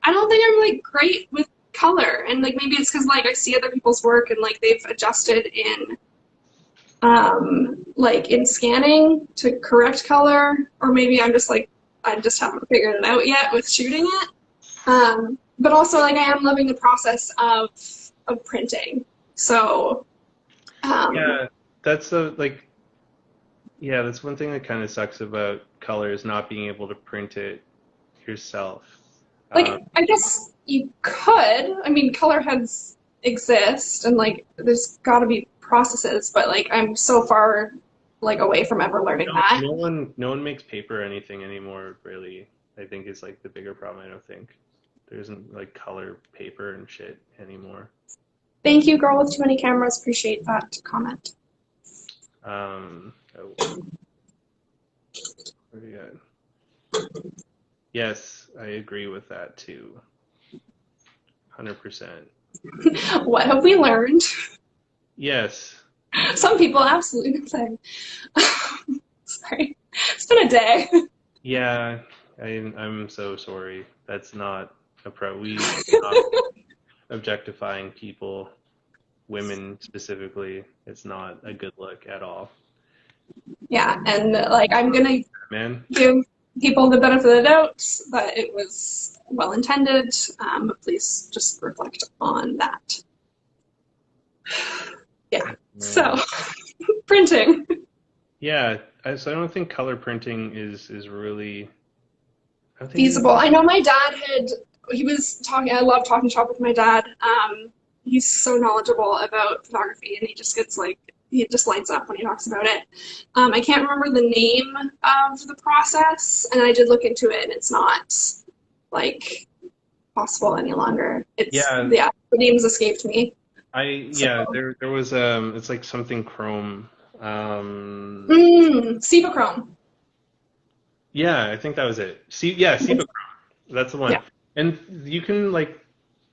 I don't think I'm like great with color, and like maybe it's because like I see other people's work and like they've adjusted in like in scanning to correct color, or maybe I'm just like I just haven't figured it out yet with shooting it. But also like I am loving the process of printing. So Yeah, that's a like yeah, that's one thing that kind of sucks about color is not being able to print it yourself. Um, like I guess you could. I mean, color heads exist, and like there's got to be processes, but like I'm so far like away from ever learning no, that. no one makes paper or anything anymore, really. I think is like the bigger problem. I don't think there isn't like color paper and shit anymore. Thank you, girl with too many cameras. Appreciate that comment. Oh, what do you got? Yes, I agree with that too. 100%. What have we learned? Yes. Some people absolutely nothing. Sorry, it's been a day. Yeah, I'm so sorry. That's not we should not be objectifying people, women specifically. It's not a good look at all. Yeah, and like I'm gonna Man, give people the benefit of the doubt that it was well intended, but please just reflect on that. So, printing. Yeah, so I don't think color printing is really. I don't think it's. Feasible. I know my dad he was talking, I love talking shop with my dad. He's so knowledgeable about photography and he just lights up when he talks about it. I can't remember the name of the process, and I did look into it, and it's not like possible any longer. Yeah, Yeah, the name's escaped me. So, there was it's like something chrome. Cibachrome. Yeah, I think that was it. See, yeah, Siva, that's the one. Yeah. And you can like,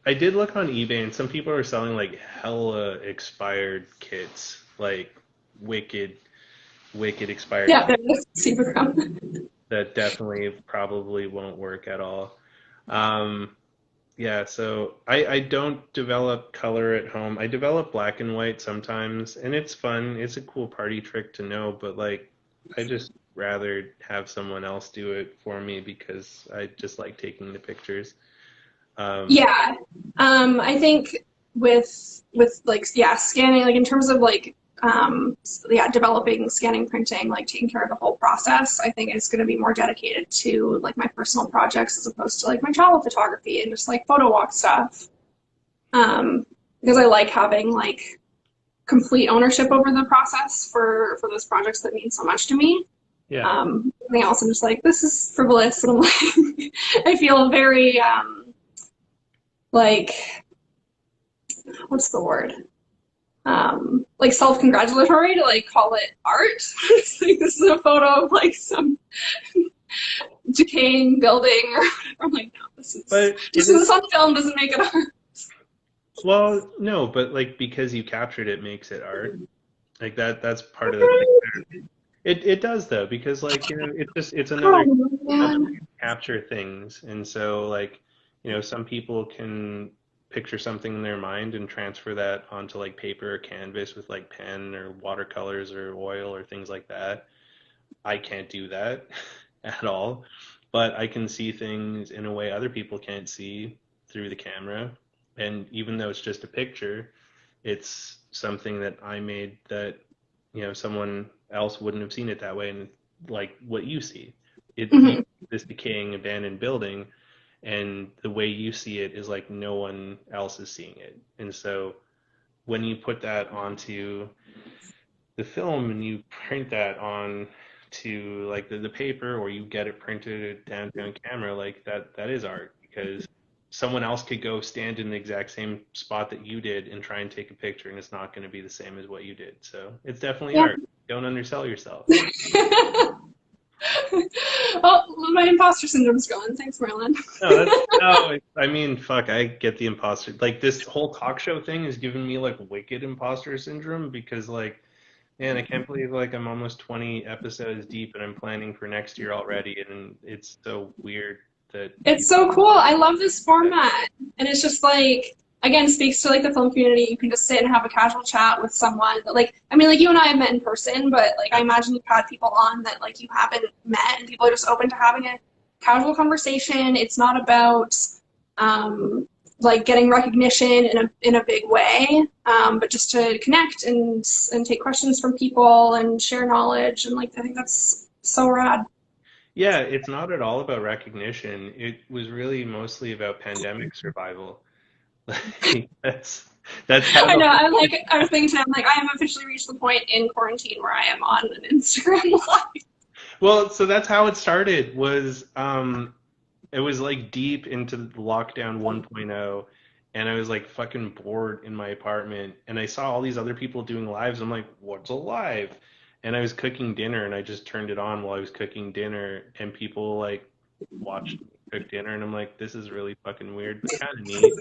I did look on eBay, and some people are selling like hella expired kits, like wicked, wicked expired Yeah, kits there it is. Cibachrome. that definitely probably won't work at all. Um, yeah, so I don't develop color at home. I develop black and white sometimes, and it's fun. It's a cool party trick to know, but like I just rather have someone else do it for me because I just like taking the pictures. Um, Yeah. I think with like yeah, scanning like in terms of like yeah, developing, scanning, printing, like taking care of the whole process, I think it's going to be more dedicated to like my personal projects as opposed to like my travel photography and just like photo walk stuff. Because I like having like complete ownership over the process for those projects that mean so much to me. yeah, Everything else, I'm just like, this is frivolous, and I'm like, I feel very like what's the word? Like self-congratulatory to like call it art. It's like this is a photo of like some decaying building or whatever. I'm like, no, this is but just because it's on film doesn't make it art. well, no, but like because you captured it makes it art. Like that's part of the thing. It does though because like it's another Oh another way man. to capture things, and so like some people can picture something in their mind and transfer that onto like paper or canvas with like pen or watercolors or oil or things like that. I can't do that at all, but I can see things in a way other people can't see through the camera, and even though it's just a picture, it's something that I made that someone else wouldn't have seen it that way, and like what you see you Hmm. this decaying abandoned building, and the way you see it is like no one else is seeing it, and so when you put that onto the film and you print that on to like the paper, or you get it printed down to a camera, like that is art because someone else could go stand in the exact same spot that you did and try and take a picture, and it's not going to be the same as what you did. So it's definitely Yeah. art. Don't undersell yourself. Well, my imposter syndrome's going. Thanks, Merlin. No, that's no. I mean, fuck. I get the imposter. Like this whole talk show thing is giving me like wicked imposter syndrome because like, man, I can't believe like I'm almost 20 episodes deep and I'm planning for next year already, and it's so weird that It's people. so cool. I love this format. And it's just like, again, speaks to like the film community. You can just sit and have a casual chat with someone that like, I mean, like you and I have met in person, but like I imagine you've had people on that like you haven't met and people are just open to having a casual conversation. It's not about like getting recognition in a big way, but just to connect and take questions from people and share knowledge. And like, I think that's so rad. Yeah, it's not at all about recognition. It was really mostly about pandemic survival. Like that's how I the know. whole. I was thinking, I'm like, I have officially reached the point in quarantine where I am on an Instagram live. Well, so that's how it started. It was like deep into lockdown 1.0, and I was like fucking bored in my apartment, and I saw all these other people doing lives. I'm like, what's a live? And I was cooking dinner, and I just turned it on while I was cooking dinner, and people like watched me cook dinner, and I'm like, this is really fucking weird, but kind of neat.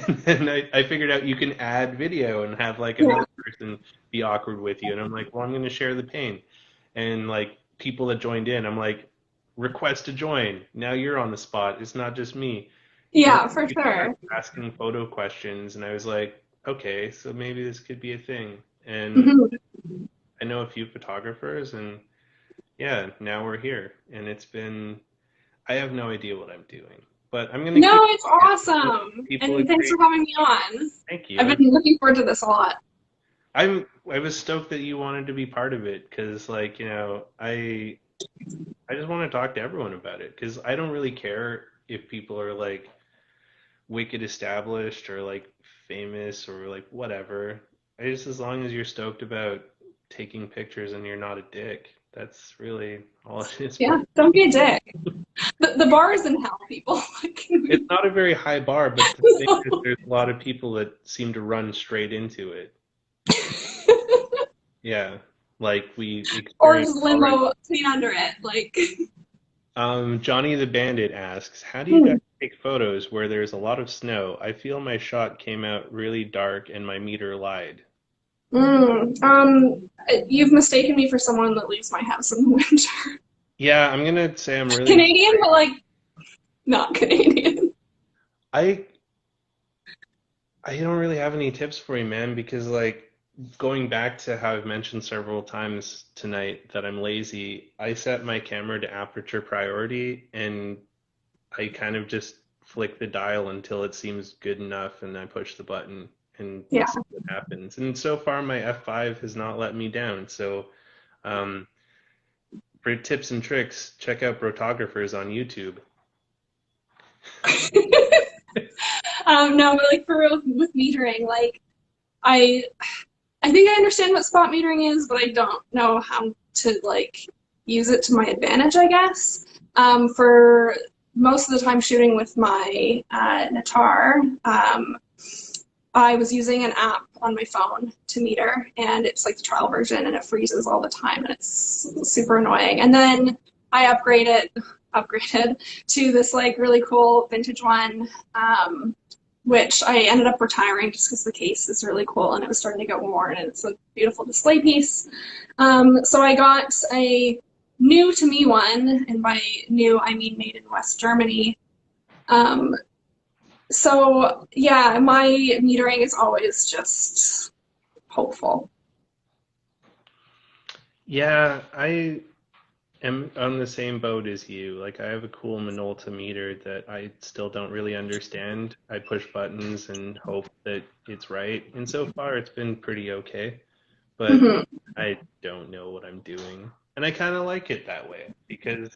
And then I figured out you can add video and have like Yeah. another person be awkward with you, and I'm like, well, I'm gonna share the pain. And like people that joined in, I'm like, request to join. Now you're on the spot. It's not just me. And Yeah, for people started sure. asking photo questions, and I was like, okay, so maybe this could be a thing. And Mhm. I know a few photographers, and yeah, now we're here. And it's been, I have no idea what I'm doing, but I'm gonna keep. No, it's People, awesome. people And thanks agree. for having me on. Thank I've you. been looking forward to this a lot. I was stoked that you wanted to be part of it because, like, I just want to talk to everyone about it because I don't really care if people are like wicked established or like famous or like whatever. I just as long as you're stoked about taking pictures and you're not a dick, that's really all it is for Yeah, me. don't be a dick. The bar is in hell, people. It's not a very high bar, but the thing is, there's a lot of people that seem to run straight into it. Yeah, like we Or experienced just already. limbo clean under it. Johnny the Bandit asks, "How do you guys Hmm. take photos where there's a lot of snow? I feel my shot came out really dark and my meter lied." You've mistaken me for someone that leaves my house in the winter. Yeah, I'm gonna say I'm really Canadian, but like not Canadian. I I don't really have any tips for you, man, because like going back to how I've mentioned several times tonight that I'm lazy, I set my camera to aperture priority and I kind of just flick the dial until it seems good enough and I push the button and Yeah. see what happens. And so far my F5 has not let me down. So um, for tips and tricks, check out Brotographers on YouTube. No, but like for real with metering, like I I think I understand what spot metering is, but I don't know how to like use it to my advantage, I guess. For most of the time shooting with my Natar, I was using an app on my phone to meter, and it's like the trial version, and it freezes all the time, and it's super annoying. And then I upgraded to this like really cool vintage one, which I ended up retiring just because the case is really cool and it was starting to get worn, and it's a beautiful display piece. So I got a new to me one, and by new I mean made in West Germany. Um, so yeah, my metering is always just hopeful. Yeah, I am on the same boat as you. Like I have a cool Minolta meter that I still don't really understand. I push buttons and hope that it's right. And so far it's been pretty okay, but Hmm. I don't know what I'm doing. And I kind of like it that way because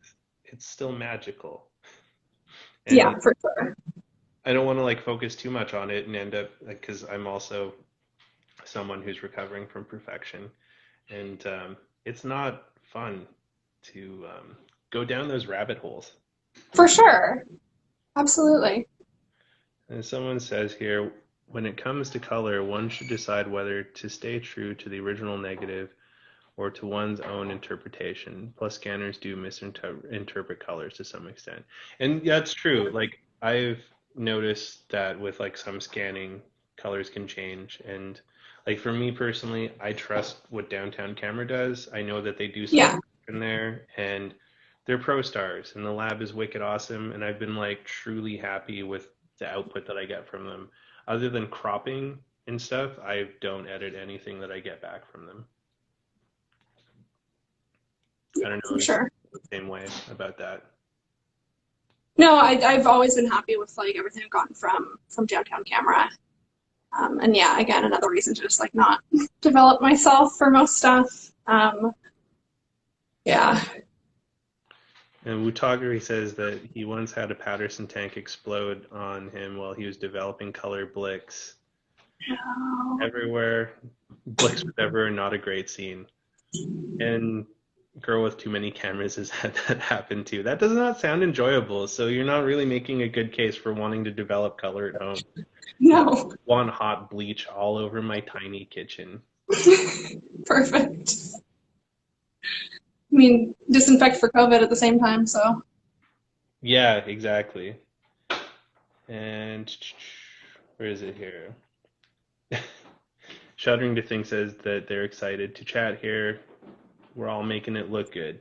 it's still magical. And Yeah, for sure. I don't want to like focus too much on it and end up like because I'm also someone who's recovering from perfection. And it's not fun to go down those rabbit holes. For sure. Absolutely. And someone says here, when it comes to color, one should decide whether to stay true to the original negative or to one's own interpretation. Plus, scanners do misinterpret colors to some extent. And that's true. Like, I've noticed that with like some scanning, colors can change. And like for me personally, I trust what Downtown Camera does. I know that they do some Yeah. work in there and they're pro stars and the lab is wicked awesome. And I've been like truly happy with the output that I get from them. Other than cropping and stuff, I don't edit anything that I get back from them. I don't know For if you sure. feel the same way about that. No, I've always been happy with like everything I've gotten from Downtown Camera. And yeah, again, another reason to just like not develop myself for most stuff. Yeah. And Wutagari says that he once had a Patterson tank explode on him while he was developing color Blix everywhere. Blix was ever not a great scene. And Girl with Too Many Cameras has had that happen too. That does not sound enjoyable, so you're not really making a good case for wanting to develop color at home. I No. want hot bleach all over my tiny kitchen. Perfect. I mean, disinfect for COVID at the same time, so. Yeah, exactly. And where is it here? Shuddering to Think says that they're excited to chat here. We're all making it look good.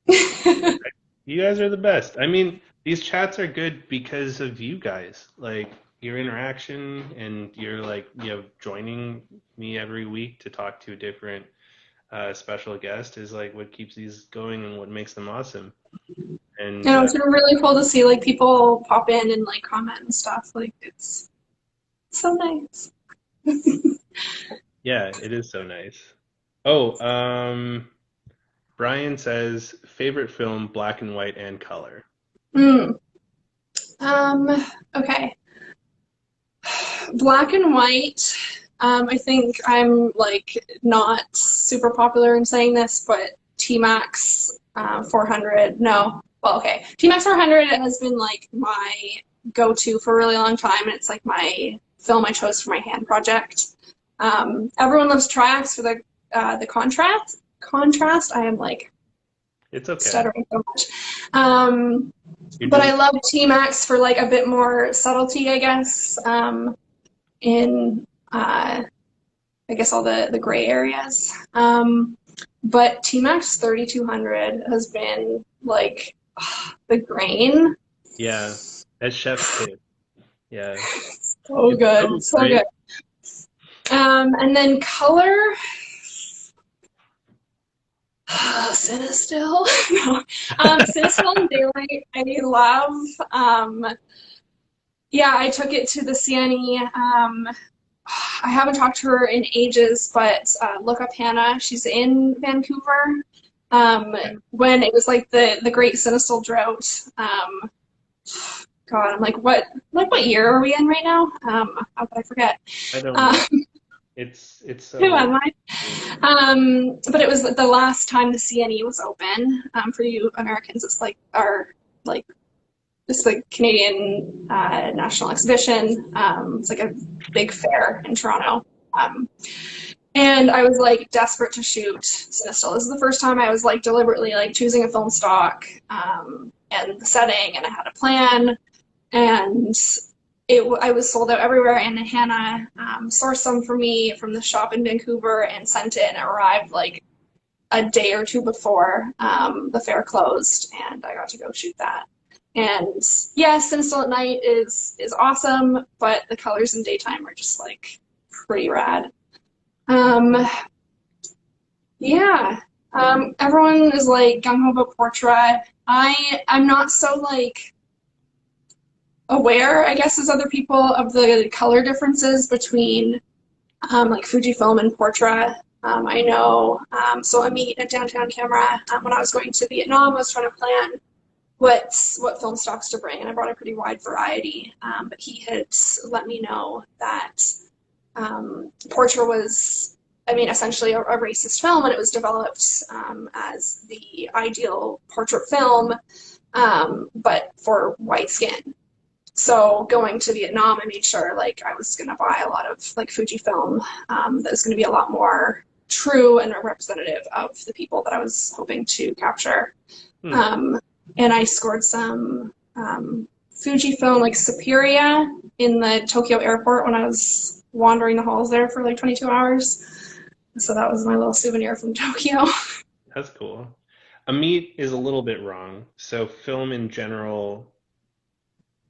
You guys are the best. I mean, these chats are good because of you guys. Like your interaction and you're like, joining me every week to talk to a different special guest is like what keeps these going and what makes them awesome. You And know, it's been really cool to see like people pop in and like comment and stuff. Like it's so nice. Yeah, it is so nice. Oh, Brian says favorite film, black and white and color. Mm. Um, okay. Black and white. I think I'm like not super popular in saying this, but T-Max 400. No. Well, okay. T-Max 400 has been like my go-to for a really long time, and it's like my film I chose for my hand project. Everyone loves Triax for the contrast. Contrast. I am like It's okay. stuttering so much. Um, You're but doing I love T-Max for like a bit more subtlety, I guess. In I guess all the gray areas. But T-Max 3200 has been like the grain. yeah, as chef's kiss. Yeah, So it's good, so so great. good. And then color, Cinestill. No. Cinestill and Daylight, I love. Yeah, I took it to the CNE. I haven't talked to her in ages, but look up Hannah. She's in Vancouver. When it was like the Great Cinestill drought. God, I'm like what year are we in right now? How could I forget? I don't Um, know. It's who so am I? But it was the last time the CNE was open. For you Americans, it's like our like it's the Canadian National Exhibition. It's like a big fair in Toronto. Um, and I was like desperate to shoot Sinistal. This is the first time I was like deliberately like choosing a film stock and the setting, and I had a plan. And I was sold out everywhere. And Hannah sourced some for me from the shop in Vancouver and sent it, and it arrived like a day or two before the fair closed, and I got to go shoot that. And yes, Cinestill at night is awesome, but the colors in daytime are just like pretty rad. Um, yeah. Everyone is like gung ho about Portrait. I'm not so like aware, I guess, as other people of the color differences between like Fujifilm and Portrait. I know. So I meet at Downtown Camera. When I was going to Vietnam, I was trying to plan what film stocks to bring, and I brought a pretty wide variety. But he had let me know that Portrait was, I mean, essentially a racist film, and it was developed as the ideal portrait film, but for white skin. So going to Vietnam, I made sure like I was gonna buy a lot of like Fujifilm that was gonna be a lot more true and representative of the people that I was hoping to capture. hmm. Um, and I scored some Fujifilm like Superior in the Tokyo airport when I was wandering the halls there for like 22 hours. So that was my little souvenir from Tokyo. That's cool. Amit is a little bit wrong. So film in general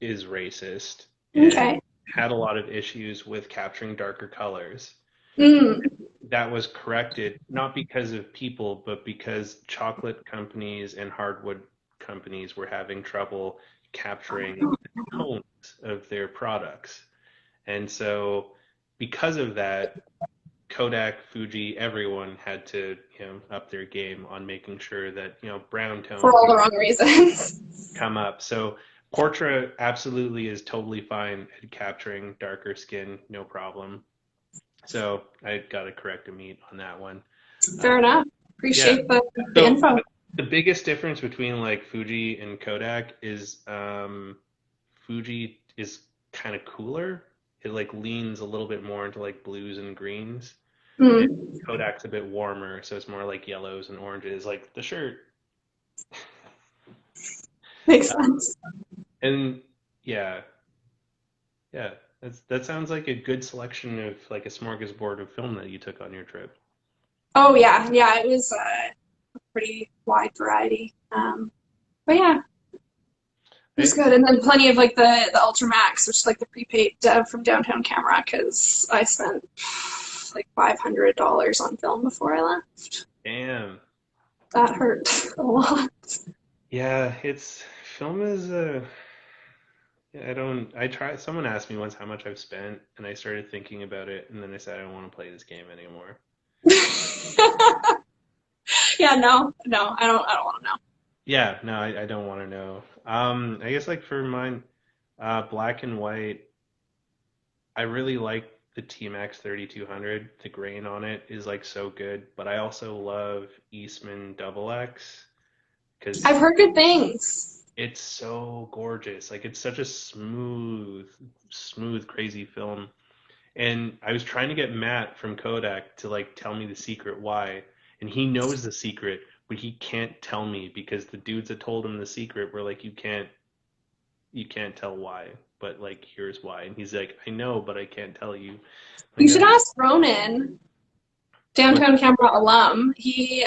is racist and Okay. had a lot of issues with capturing darker colors. Mm. That was corrected not because of people, but because chocolate companies and hardwood companies were having trouble capturing the tones of their products. And so because of that, Kodak, Fuji, everyone had to, up their game on making sure that, brown For tones all would the wrong reasons. come up. So Portra absolutely is totally fine at capturing darker skin, no problem. So I got to correct a meet on that one. Fair Uh, enough. yeah. Appreciate the So info. the biggest difference between like Fuji and Kodak is Fuji is kind of cooler. It like leans a little bit more into like blues and greens. And Mm. Kodak's a bit warmer, so it's more like yellows and oranges, like the shirt. Makes Uh, sense. and yeah, yeah, that sounds like a good selection of like a smorgasbord of film that you took on your trip. Oh yeah, yeah, it was a pretty wide variety. But yeah, it was I, good. And then plenty of like the Ultra Max, which is like the prepaid dev from Downtown Camera, because I spent like $500 on film before I left. damn. That hurt a lot. Yeah, it's film is I don't. I try. Someone asked me once how much I've spent, and I started thinking about it, and then I said I don't want to play this game anymore. Yeah, no, no, I don't want to know. Yeah, no, I don't want to know. I guess like for mine, black and white, I really like the T-Max 3200. The grain on it is like so good, but I also love Eastman Double X because I've heard good things. it's so gorgeous. Like it's such a smooth, crazy film. And I was trying to get Matt from Kodak to like tell me the secret why, and he knows the secret, but he can't tell me because the dudes that told him the secret were like, you can't tell why, but like here's why. And he's like, I know, but I can't tell you. I'm You like, should "Oh, ask Ronan, what? downtown Canberra alum. Do you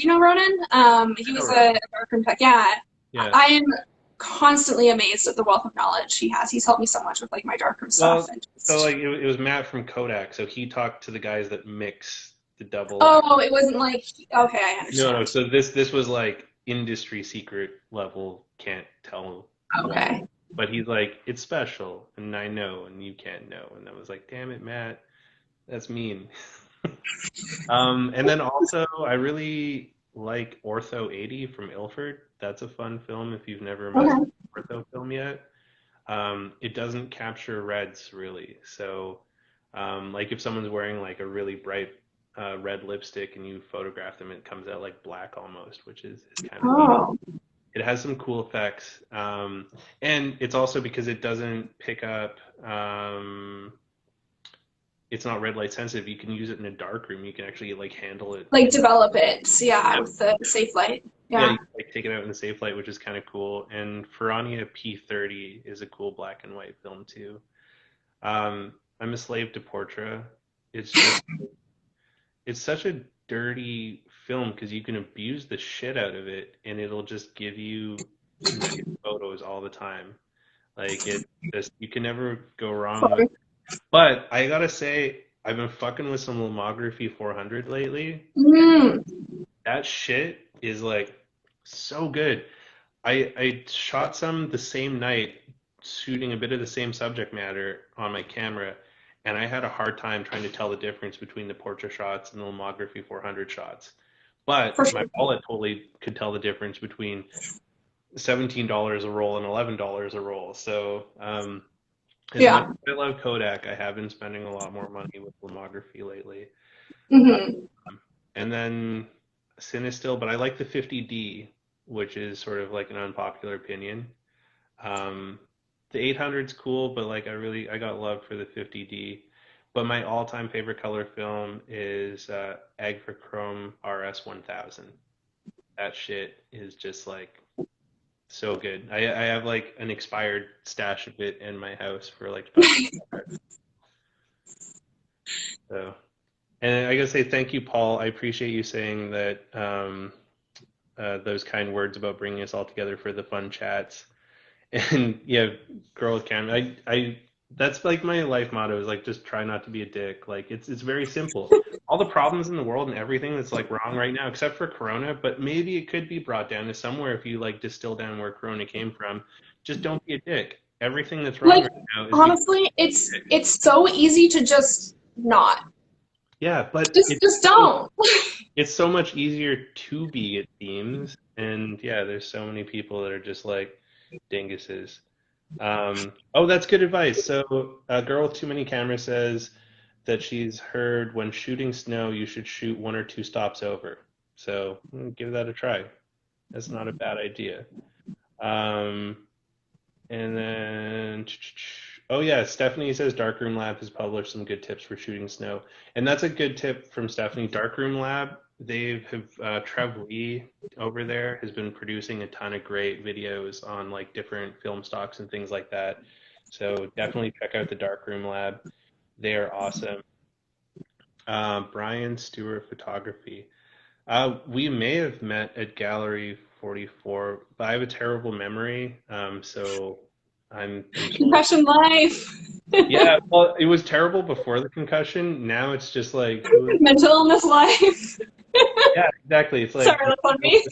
know Ronan? I He know was Rob. a darkroom tech. Yeah, Yeah. I am constantly amazed at the wealth of knowledge he has. He's helped me so much with like my darkroom stuff Well, and so just. like it was Matt from Kodak, so he talked to the guys that mix the double X. Oh, it wasn't like okay, I No. understand. So this was like industry secret level, can't tell why. Okay. But he's like, it's special, and I know, and you can't know. And I was like, damn it, Matt, that's mean. And then also, I really like Ortho 80 from Ilford. That's a fun film if you've never met Okay. an Ortho film yet. It doesn't capture reds really. So, like if someone's wearing like a really bright red lipstick and you photograph them, it comes out like black almost, which is kind of fun. Oh, It has some cool effects. And it's also because it doesn't pick up, it's not red light sensitive. You can use it in a dark room. You can actually like handle it like in, develop it. yeah, Yeah, with the safe light. yeah, Yeah. you can like take it out in the safe light, which is kind of cool. And Ferrania P30 is a cool black and white film too. I'm a slave to Portra. It's just, it's such a dirty film because you can abuse the shit out of it and it'll just give you nice photos all the time. Like it just, you can never go wrong with. Sorry. But I gotta say, I've been fucking with some Lomography 400 lately. Mm. That shit is like so good. I shot some the same night, shooting a bit of the same subject matter on my camera, and I had a hard time trying to tell the difference between the Portra shots and the Lomography 400 shots. For But my sure. wallet totally could tell the difference between $17 a roll and $11 a roll. So, as much Yeah. as I love Kodak, I have been spending a lot more money with Lomography lately. Uh, Hmm. and then Cinestill, but I like the 50D, which is sort of like an unpopular opinion. Um, the 800's cool, but like I got love for the 50D. But my all-time favorite color film is Agrichrome RS 1000. That shit is just like so good. I have like an expired stash of it in my house for like $5. So, and I gotta say thank you, Paul. I appreciate you saying that those kind words about bringing us all together for the fun chats. And yeah, girl with camera. I that's like my life motto is like just try not to be a dick. Like it's very simple. All the problems in the world and everything that's like wrong right now, except for Corona, but maybe it could be brought down to somewhere if you like distill down where Corona came from. Just don't be a dick. Everything that's wrong Like right now is because honestly, of a dick. it's so easy to just not. Yeah, but Just don't. it's so much easier to be, it seems. And yeah, there's so many people that are just like dinguses. Oh, that's good advice. So, a girl with too many cameras says that she's heard when shooting snow, you should shoot one or two stops over. So, give that a try. That's not a bad idea. Um, and then, oh yeah, Stephanie says Darkroom Lab has published some good tips for shooting snow, and that's a good tip from Stephanie. Darkroom Lab, they have Trev Lee over there has been producing a ton of great videos on like different film stocks and things like that. So definitely check out the Darkroom Lab. They are awesome. Brian Stewart Photography. We may have met at Gallery 44, but I have a terrible memory, so I'm sorry. Concussion life. Yeah, well, it was terrible before the concussion. Now it's just like, who is, Mental illness life. yeah, exactly. It's like Sorry, that's on me.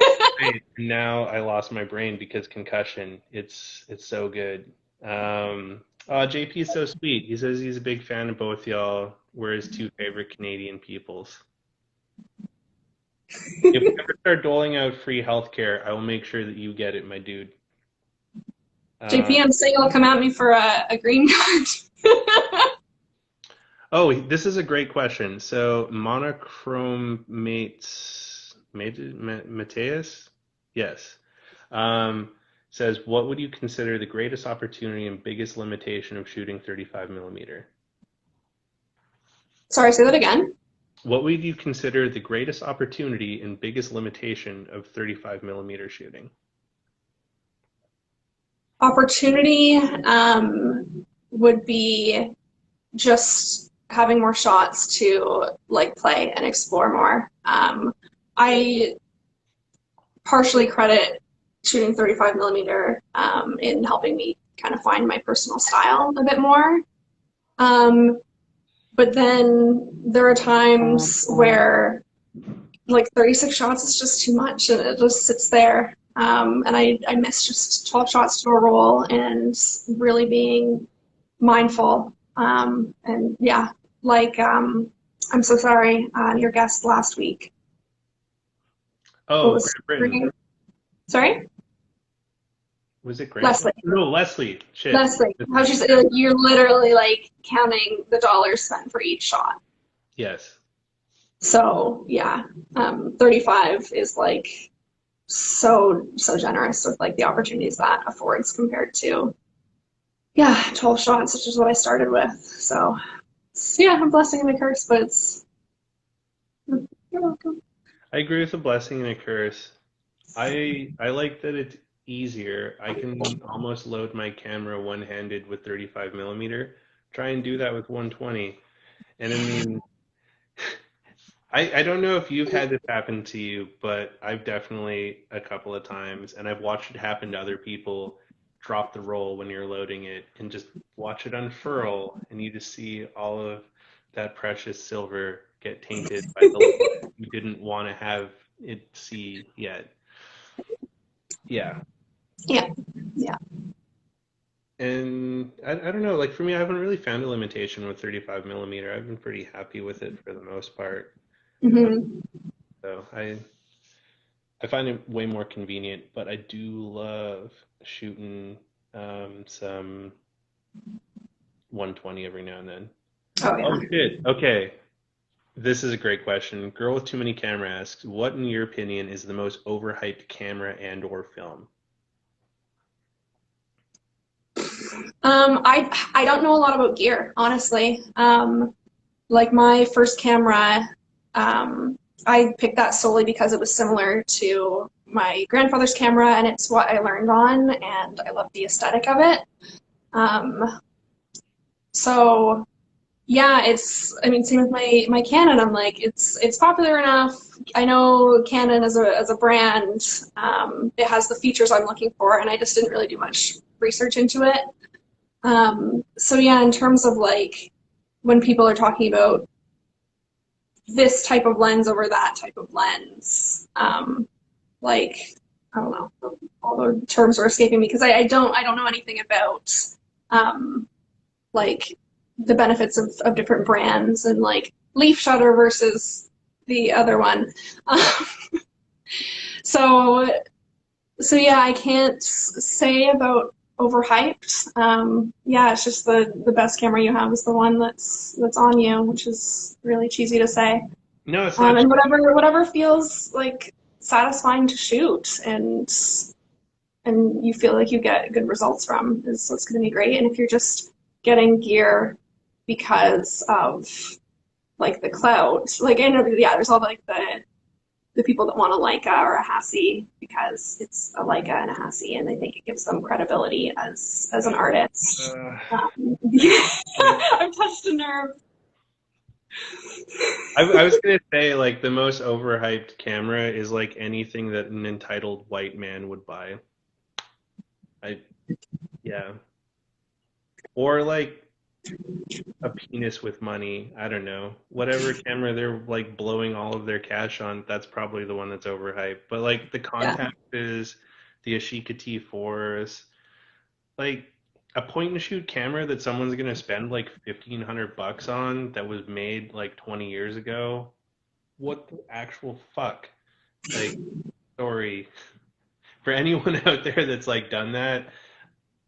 now I lost my brain because concussion. It's so good. JP is so sweet. He says he's a big fan of both y'all. We're his two favorite Canadian peoples. If we ever start doling out free healthcare, I will make sure that you get it, my dude. Uh, JP, I'm saying you'll come at me for a green card. oh, this is a great question. So monochrome Mateus, yes, um, says, what would you consider the greatest opportunity and biggest limitation of shooting 35 millimeter? Sorry, say that again. What would you consider the greatest opportunity and biggest limitation of 35 millimeter shooting? Opportunity would be just having more shots to like play and explore more. I partially credit shooting 35 millimeter in helping me kind of find my personal style a bit more. But then there are times where like 36 shots is just too much and it just sits there. And I miss just 12 shots to a roll and really being mindful. And yeah, like I'm so sorry, your guest last week. What Oh, was Great Britain. sorry? Was it Great Leslie. Britain? No, Leslie. Shit. Leslie. How she said you're literally like counting the dollars spent for each shot. Yes. So yeah, 35 is like so generous with like the opportunities that affords compared to yeah 12 shots, which is what I started with. So yeah, a blessing and a curse, but it's you're welcome. I agree with the blessing and a curse. I like that it's easier. I can almost load my camera one-handed with 35 millimeter. Try and do that with 120. And I mean, I don't know if you've had this happen to you, but I've definitely a couple of times, and I've watched it happen to other people drop the roll when you're loading it and just watch it unfurl, and you just see all of that precious silver get tainted by the light you didn't want to have it see yet. Yeah. Yeah, yeah. And I don't know, like for me, I haven't really found a limitation with 35 millimeter. I've been pretty happy with it for the most part. Hmm. So I find it way more convenient, but I do love shooting some 120 every now and then. Oh Oh yeah. shit. Okay. This is a great question. Girl with Too Many Camera asks, what in your opinion is the most overhyped camera and or film? I don't know a lot about gear, honestly. Like my first camera, I picked that solely because it was similar to my grandfather's camera, and it's what I learned on, and I love the aesthetic of it. Um, so yeah, it's I mean same with my Canon. I'm like it's popular enough. I know Canon as a brand, it has the features I'm looking for, and I just didn't really do much research into it. So yeah, in terms of like when people are talking about this type of lens over that type of lens, like I don't know, all the terms are escaping me because I don't know anything about um, like the benefits of different brands and like leaf shutter versus the other one. so so yeah, I can't say about overhyped. Yeah, it's just the best camera you have is the one that's on you, which is really cheesy to say. No, it's not. And whatever feels like satisfying to shoot and you feel like you get good results from is what's going to be great. And if you're just getting gear because of like the clout, like I know, yeah, there's all like the people that want a Leica or a Hassie because it's a Leica and a Hassie, and they think it gives them credibility as an artist. Uh, I've touched a nerve. I was gonna say like the most overhyped camera is like anything that an entitled white man would buy. I yeah. Or like a penis with money. I don't know. Whatever camera they're like blowing all of their cash on, that's probably the one that's overhyped. But like the Yeah. Contact is the Ashika T4s. Like a point and shoot camera that someone's gonna spend like $1,500 on that was made like 20 years ago. What the actual fuck? Like, sorry for anyone out there that's like done that.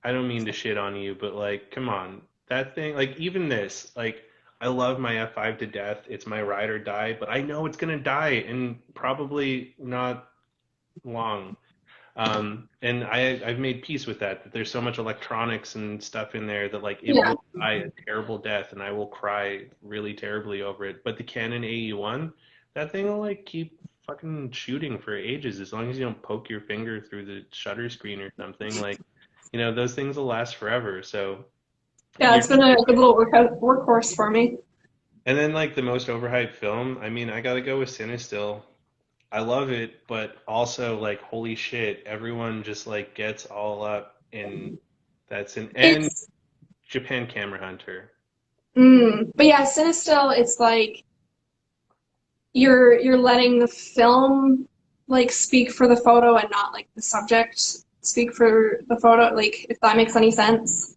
I don't mean to shit on you, but like, come on. That thing, like even this, like I love my F5 to death. It's my ride or die, but I know it's gonna die and probably not long. And I've made peace with that, that there's so much electronics and stuff in there that like it Yeah. will die a terrible death and I will cry really terribly over it. But the Canon AE1, that thing will like keep fucking shooting for ages as long as you don't poke your finger through the shutter screen or something. Like, those things will last forever. So Yeah, you're it's been a good little workhorse for me. and then like the most overhyped film, I mean, I gotta go with Cinestill. I love it, but also like holy shit, everyone just like gets all up in that's an and It's Japan Camera Hunter. but yeah, Cinestill, it's like you're letting the film like speak for the photo and not like the subject speak for the photo, like if that makes any sense.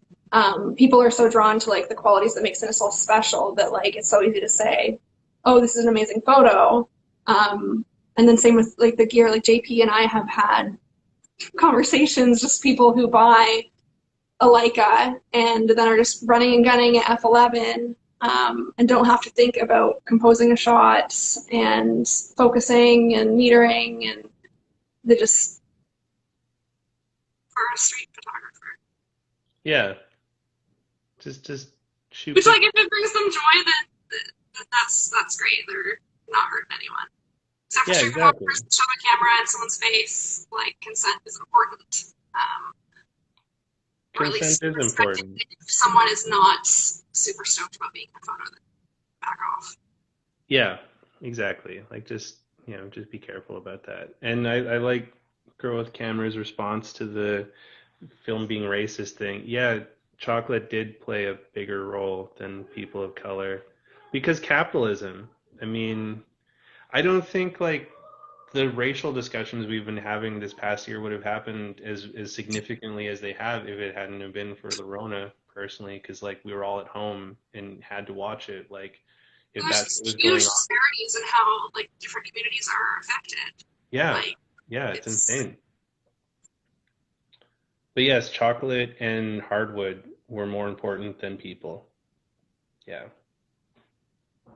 People are so drawn to like the qualities that make Cinestill special that like it's so easy to say, oh, this is an amazing photo. And then same with like the gear, like JP and I have had conversations, just people who buy a Leica and then are just running and gunning at f11, and don't have to think about composing a shot and focusing and metering, and they just are a street photographer. Yeah, just shoot Which, pic. like, if it brings them joy, that's great. They're not hurting anyone. Except for Yeah, street exactly. photographers, shove a camera in someone's face. Like, consent is important. Or at Consent least is respecting important. it if someone is not super stoked about being in a photo, then back off. Yeah, exactly. Like just be careful about that. And I like Girl with Camera's response to the film being racist thing. Yeah, chocolate did play a bigger role than people of color because capitalism. I mean, I don't think like the racial discussions we've been having this past year would have happened as significantly as they have if it hadn't have been for the Rona personally, because like we were all at home and had to watch it. Like if There's that these was huge going on, disparities in how like different communities are affected. yeah, Like yeah, it's it's insane. But yes, chocolate and hardwood were more important than people. Yeah.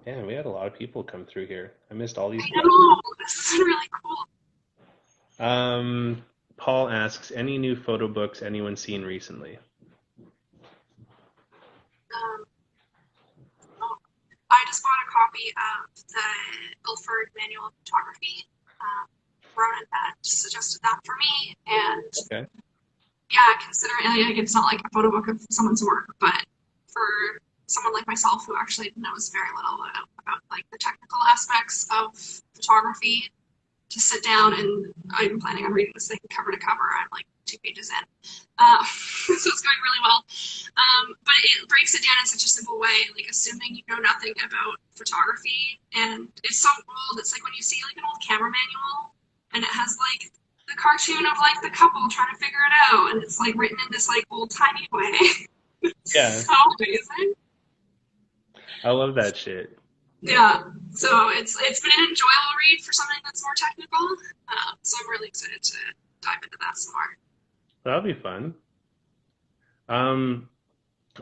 Yeah, we had a lot of people come through here. I missed all these I questions. know this is really cool. Paul asks, any new photo books anyone seen recently? Um, oh, I just bought a copy of the Ilford Manual of Photography. Um, Ronan had suggested that for me, and Okay. yeah, considering like, it's not like a photo book of someone's work, but for someone like myself who actually knows very little about like the technical aspects of photography, to sit down and I'm planning on reading this thing cover to cover. I'm like 2 pages in. So it's going really well. But it breaks it down in such a simple way, like assuming you know nothing about photography. And it's so old. It's like when you see like an old camera manual and it has like the cartoon of like the couple trying to figure it out. And it's like written in this like old timey way. Yeah, It's so amazing. I love that shit. Yeah, so it's been an enjoyable read for something that's more technical. So I'm really excited to dive into that some more. That'll be fun. Um,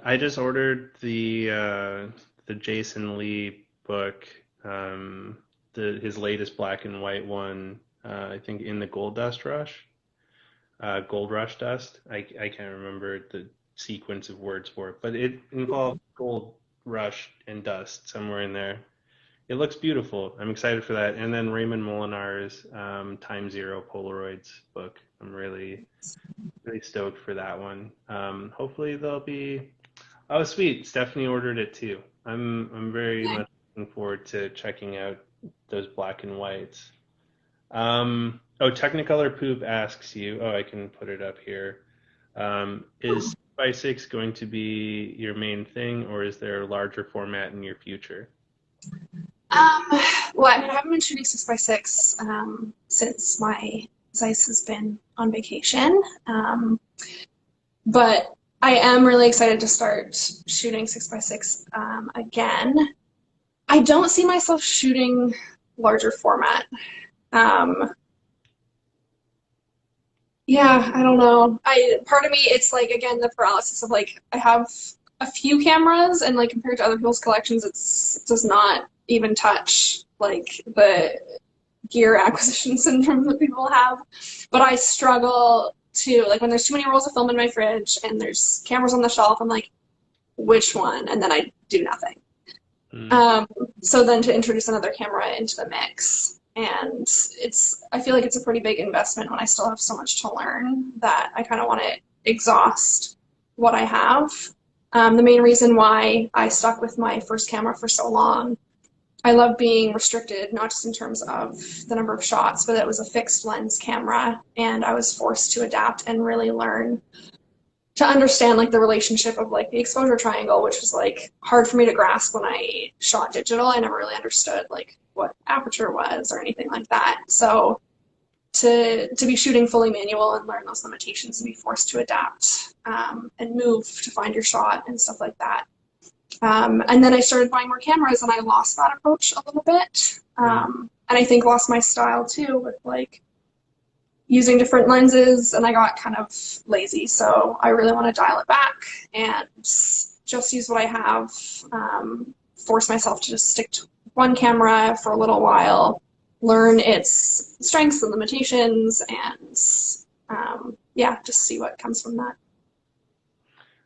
I just ordered the Jason Lee book, the his latest black and white one. I think in the Gold Rush Dust. I can't remember the sequence of words for it, but it involved gold rush and dust somewhere in there. It looks beautiful. I'm excited for that. And then Raymond Molinar's Time Zero Polaroids book. I'm really stoked for that one. Hopefully they'll be. Oh, sweet. Stephanie ordered it too. I'm very much looking forward to checking out those black and whites. Technicolor Poop asks you. Oh, I can put it up here. Is 6x6 going to be your main thing, or is there a larger format in your future? Um, well, I mean, I haven't been shooting 6x6 since my Zeiss has been on vacation. But I am really excited to start shooting 6x6 again. I don't see myself shooting larger format. Um, yeah, I don't know. Part of me, it's like again the paralysis of like I have a few cameras and like compared to other people's collections, it does not even touch like the gear acquisition syndrome that people have. But I struggle to like when there's too many rolls of film in my fridge and there's cameras on the shelf, I'm like, which one? And then I do nothing. Mm. Um, so then to introduce another camera into the mix, and I feel like it's a pretty big investment when I still have so much to learn that I kind of want to exhaust what I have. The main reason why I stuck with my first camera for so long, I love being restricted, not just in terms of the number of shots, but it was a fixed lens camera, and I was forced to adapt and really learn to understand like the relationship of like the exposure triangle, which was like hard for me to grasp when I shot digital. I never really understood like what aperture was or anything like that. So to be shooting fully manual and learn those limitations and be forced to adapt and move to find your shot and stuff like that. And then I started buying more cameras and I lost that approach a little bit. And I think lost my style too with like using different lenses, and I got kind of lazy. So I really want to dial it back and just use what I have, force myself to just stick to one camera for a little while, learn its strengths and limitations, and yeah, just see what comes from that.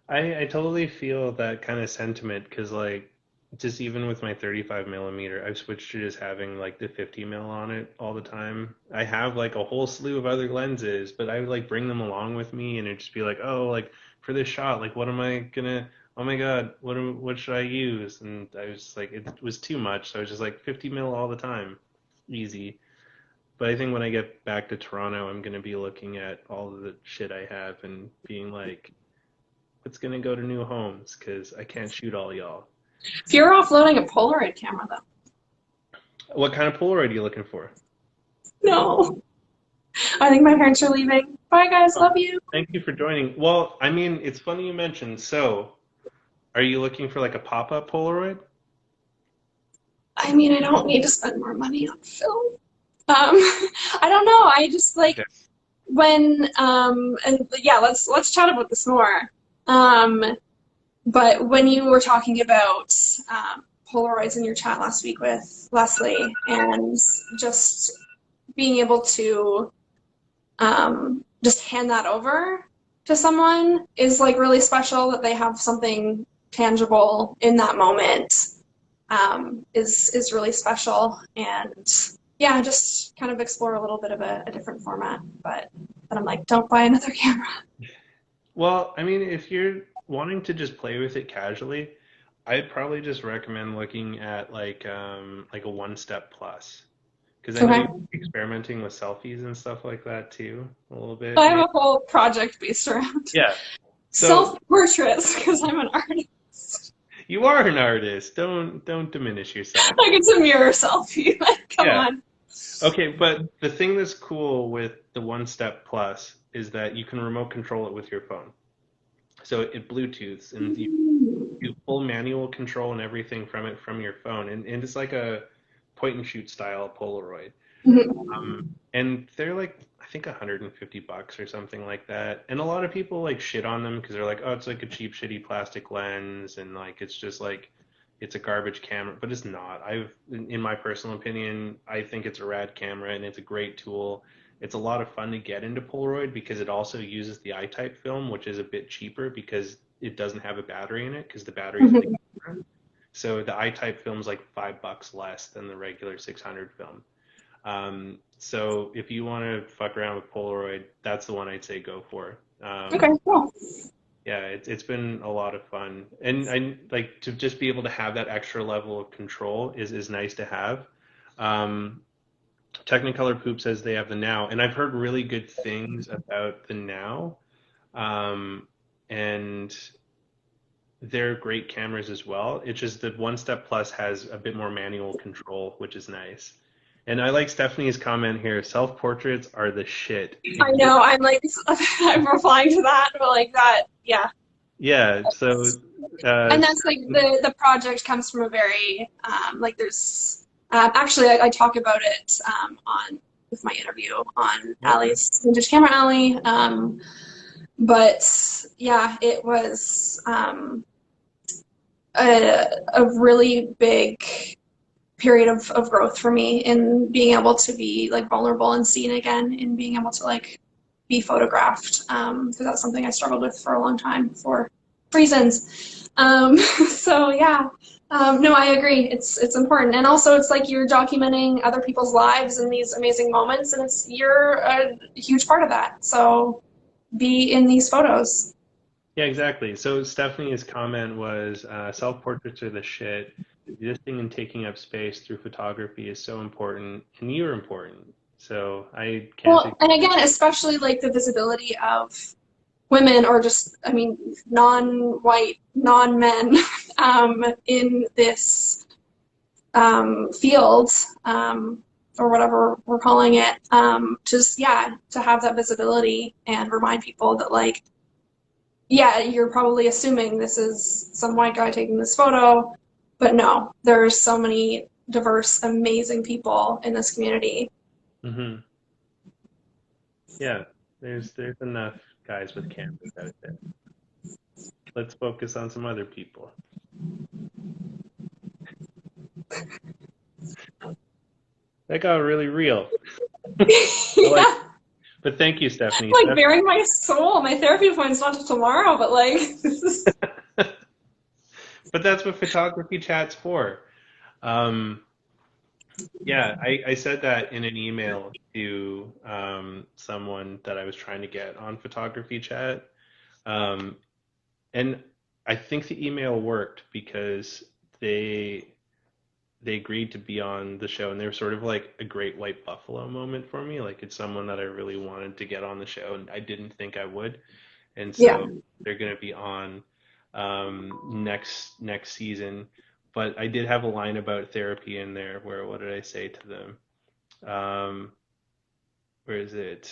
I totally feel that kind of sentiment because like just even with my 35 millimeter, I've switched to just having like the 50 mil on it all the time. I have like a whole slew of other lenses, but I would like bring them along with me and it'd just be like, oh, like for this shot, like what am I gonna? Oh my God, what should I use? And I was just like, it was too much, so I was just like 50 mil all the time, easy. But I think when I get back to Toronto, I'm gonna be looking at all of the shit I have and being like, what's gonna go to new homes? Because I can't shoot all y'all. If you're offloading a Polaroid camera, though, What kind of Polaroid are you looking for? no. I think my parents are leaving. Bye, guys. Oh, Love you. thank you for joining. Well, I mean, it's funny you mentioned. So, are you looking for like a pop-up Polaroid? I mean, I don't need to spend more money on film. I don't know. I just like Okay. when and yeah, let's chat about this more. Um, but when you were talking about Polaroids in your chat last week with Leslie and just being able to just hand that over to someone is like really special that they have something tangible in that moment is really special and yeah, just kind of explore a little bit of a different format. But then I'm like, don't buy another camera. Well, I mean, if you're wanting to just play with it casually, I'd probably just recommend looking at like a one step plus. Because I know Okay. you're experimenting with selfies and stuff like that too, a little I bit have maybe. a whole project based around Yeah. So self-portraits because I'm an artist. you are an artist. Don't diminish yourself. Like it's a mirror selfie. Like, come Yeah. on. Okay, but the thing that's cool with the One Step Plus is that you can remote control it with your phone. So it Bluetooths and you do full manual control and everything from it from your phone. And it's like a point and shoot style Polaroid. And they're like, I think $150 or something like that. And a lot of people like shit on them because they're like, oh, it's like a cheap, shitty plastic lens, and like it's just like it's a garbage camera, but it's not. In my personal opinion, I think it's a rad camera and it's a great tool. It's a lot of fun to get into Polaroid because it also uses the I-type film, which is a bit cheaper because it doesn't have a battery in it because the battery's in the camera. So the I-type film's like $5 less than the regular 600 film. So if you want to fuck around with Polaroid, that's the one I'd say go for. Okay, cool. Yeah, it's been a lot of fun, and I like to just be able to have that extra level of control is nice to have. Um, Technicolor Poop says they have the Now, and I've heard really good things about the Now, and they're great cameras as well. It's just that One Step Plus has a bit more manual control, which is nice. And I like Stephanie's comment here. Self-portraits are the shit. I know. I'm like, I'm replying to that, but like that, yeah. Yeah, so And that's like Stephanie, the project comes from a very like there's actually I talk about it on with my interview on okay. Allie's Vintage Camera Alley. But yeah, it was a really big period of growth for me in being able to be like vulnerable and seen again, in being able to like be photographed, because that's something I struggled with for a long time for reasons. So yeah, no, I agree. It's important, and also it's like you're documenting other people's lives in these amazing moments, and it's you're a huge part of that. So be in these photos. Yeah, exactly. So Stephanie's comment was, self-portraits are the shit. Existing and taking up space through photography is so important, and you're important. So I can't Well, and agree. again, especially like the visibility of women or just, I mean, non-white, non-men in this field, or whatever we're calling it, just, yeah, to have that visibility and remind people that, like, yeah, you're probably assuming this is some white guy taking this photo, but no, there's so many diverse, amazing people in this community. Hmm. Yeah, there's enough guys with cameras out there. Let's focus on some other people. That got really real. I like, Yeah. but thank you, Stephanie. Like bearing my soul. My therapy appointment's not till tomorrow, but like this is But that's what photography chat's for. Um, yeah, I said that in an email to someone that I was trying to get on photography chat. Um, and I think the email worked because they they agreed to be on the show, and they were sort of like a great white buffalo moment for me. Like it's someone that I really wanted to get on the show, and I didn't think I would. And yeah. so they're going to be on next season. But I did have a line about therapy in there. Where what did I say to them? Um, where is it?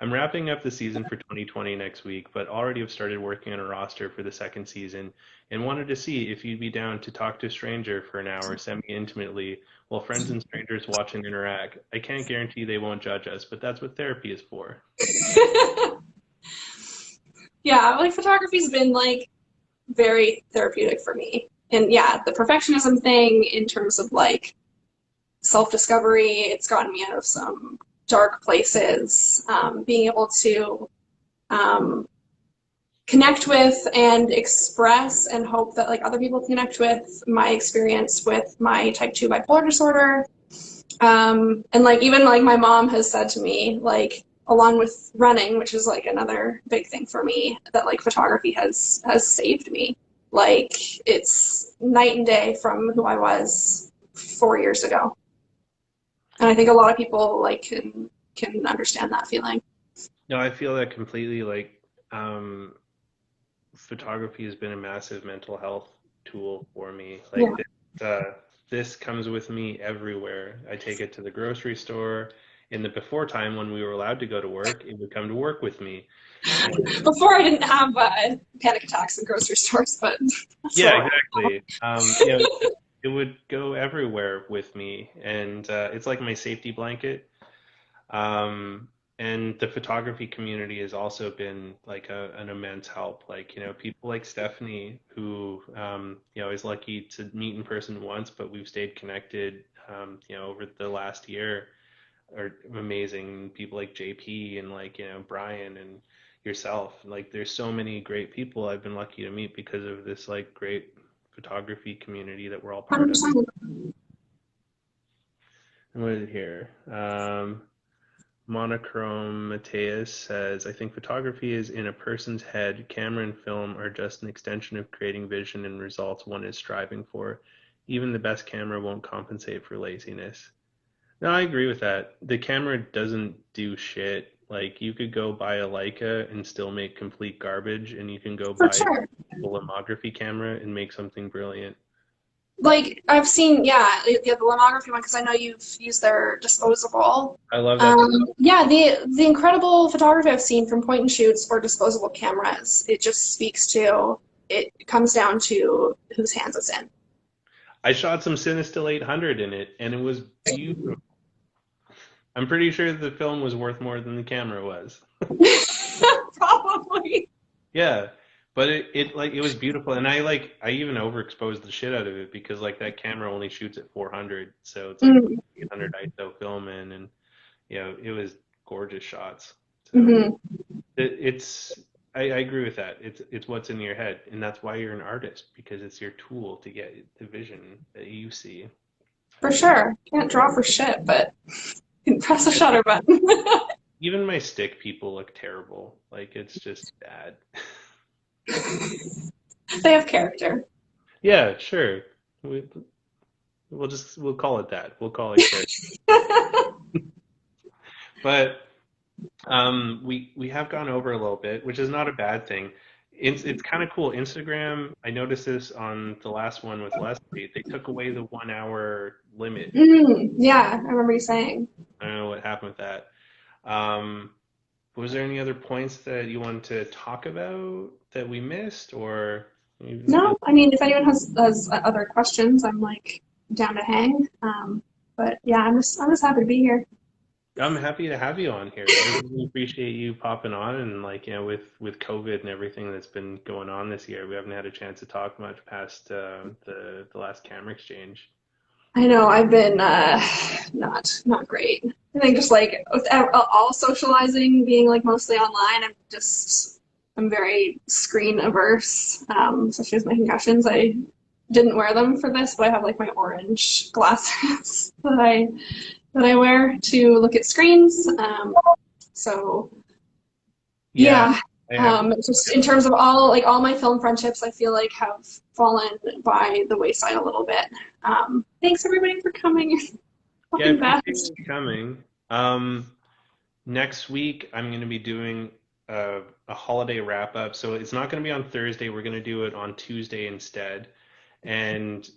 I'm wrapping up the season for 2020 next week, but already have started working on a roster for the second season and wanted to see if you'd be down to talk to a stranger for an hour semi-intimately while friends and strangers watch and interact. I can't guarantee they won't judge us, but that's what therapy is for. Yeah, like photography's been like very therapeutic for me. And yeah, the perfectionism thing in terms of like self-discovery, it's gotten me out of some dark places. Being able to um, connect with and express and hope that like other people connect with my experience with my type 2 bipolar disorder. And like even like my mom has said to me, like along with running, which is like another big thing for me, that like photography has saved me. Like it's night and day from who I was 4 years ago. And I think a lot of people like can understand that feeling. No, I feel that completely. Like, um, photography has been a massive mental health tool for me. Like Yeah. this comes with me everywhere. I take it to the grocery store. In the before time when we were allowed to go to work, it would come to work with me. And Before I didn't have panic attacks in grocery stores, but that's yeah, where we're exactly. It would go everywhere with me, and it's like my safety blanket. Um, and the photography community has also been like an immense help. Like, people like Stephanie, who, is lucky to meet in person once, but we've stayed connected, over the last year are amazing. People like JP and like, Brian and yourself. Like, there's so many great people I've been lucky to meet because of this like great photography community that we're all part of. 100%. And what is it here? Monochrome Mateus says, I think photography is in a person's head. Camera and film are just an extension of creating vision and results one is striving for. Even the best camera won't compensate for laziness. No, I agree with that. The camera doesn't do shit. Like, you could go buy a Leica and still make complete garbage, and you can go For buy sure. a filmography camera and make something brilliant. Like I've seen, yeah, the lomography one because I know you've used their disposable. I love that. Yeah, the incredible photography I've seen from point and shoots or disposable cameras, it just speaks to it comes down to whose hands it's in. I shot some Cinestill 800 in it, and it was beautiful. I'm pretty sure the film was worth more than the camera was. Probably. Yeah, but it was beautiful, and I even overexposed the shit out of it because like that camera only shoots at 400, so it's like Mm, 800 ISO film in, and it was gorgeous shots. So hmm it's I agree with that. It's what's in your head, and that's why you're an artist because it's your tool to get the vision that you see. For sure. Can't draw for shit, but you can press a shutter button. Even my stick people look terrible. Like it's just bad. They have character. Yeah, sure. We, we'll call it that. We'll call it character. But we have gone over a little bit, which is not a bad thing. It's kind of cool. Instagram, I noticed this on the last one with Leslie. They took away the 1 hour limit. Yeah, I remember you saying. I don't know what happened with that. Um, was there any other points that you wanted to talk about that we missed, or you feel? No, I mean, if anyone has other questions, I'm like down to hang. But yeah, I'm just happy to be here. I'm happy to have you on here. I really appreciate you popping on, and like with COVID and everything that's been going on this year, we haven't had a chance to talk much past the last camera exchange. I know I've been not great. I think just like with all socializing being like mostly online, I'm very screen averse. Especially with my concussions, I didn't wear them for this, but I have like my orange glasses that I wear to look at screens. So Yeah, yeah, I have. just in terms of all my film friendships, I feel like have fallen by the wayside a little bit. Thanks everybody for coming. You're Yeah, I fucking appreciate best. you coming. Next week I'm going to be doing a holiday wrap up, so it's not going to be on Thursday. We're going to do it on Tuesday instead. And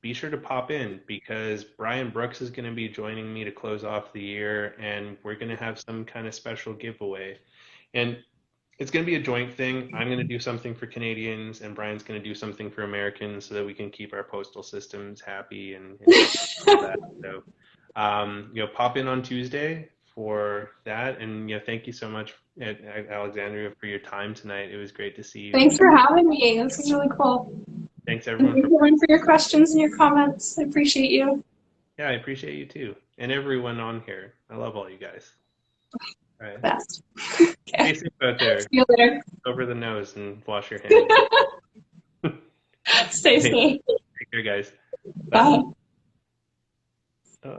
be sure to pop in because Brian Brooks is going to be joining me to close off the year, and we're going to have some kind of special giveaway. And it's going to be a joint thing. I'm going to do something for Canadians, and Brian's going to do something for Americans so that we can keep our postal systems happy and all that. So, pop in on Tuesday for that. And, thank you so much, Alexandria, for your time tonight. It was great to see you. Thanks for having me. This was really cool. Thanks, And everyone, thanks for. everyone for your questions and your comments. I appreciate you. Yeah, I appreciate you too. And everyone on here. I love all you guys. All right. Best. Stay Okay. safe out there. See you later. Over the nose and wash your hands. Stay Take safe. care, guys. Bye. Bye. Uh,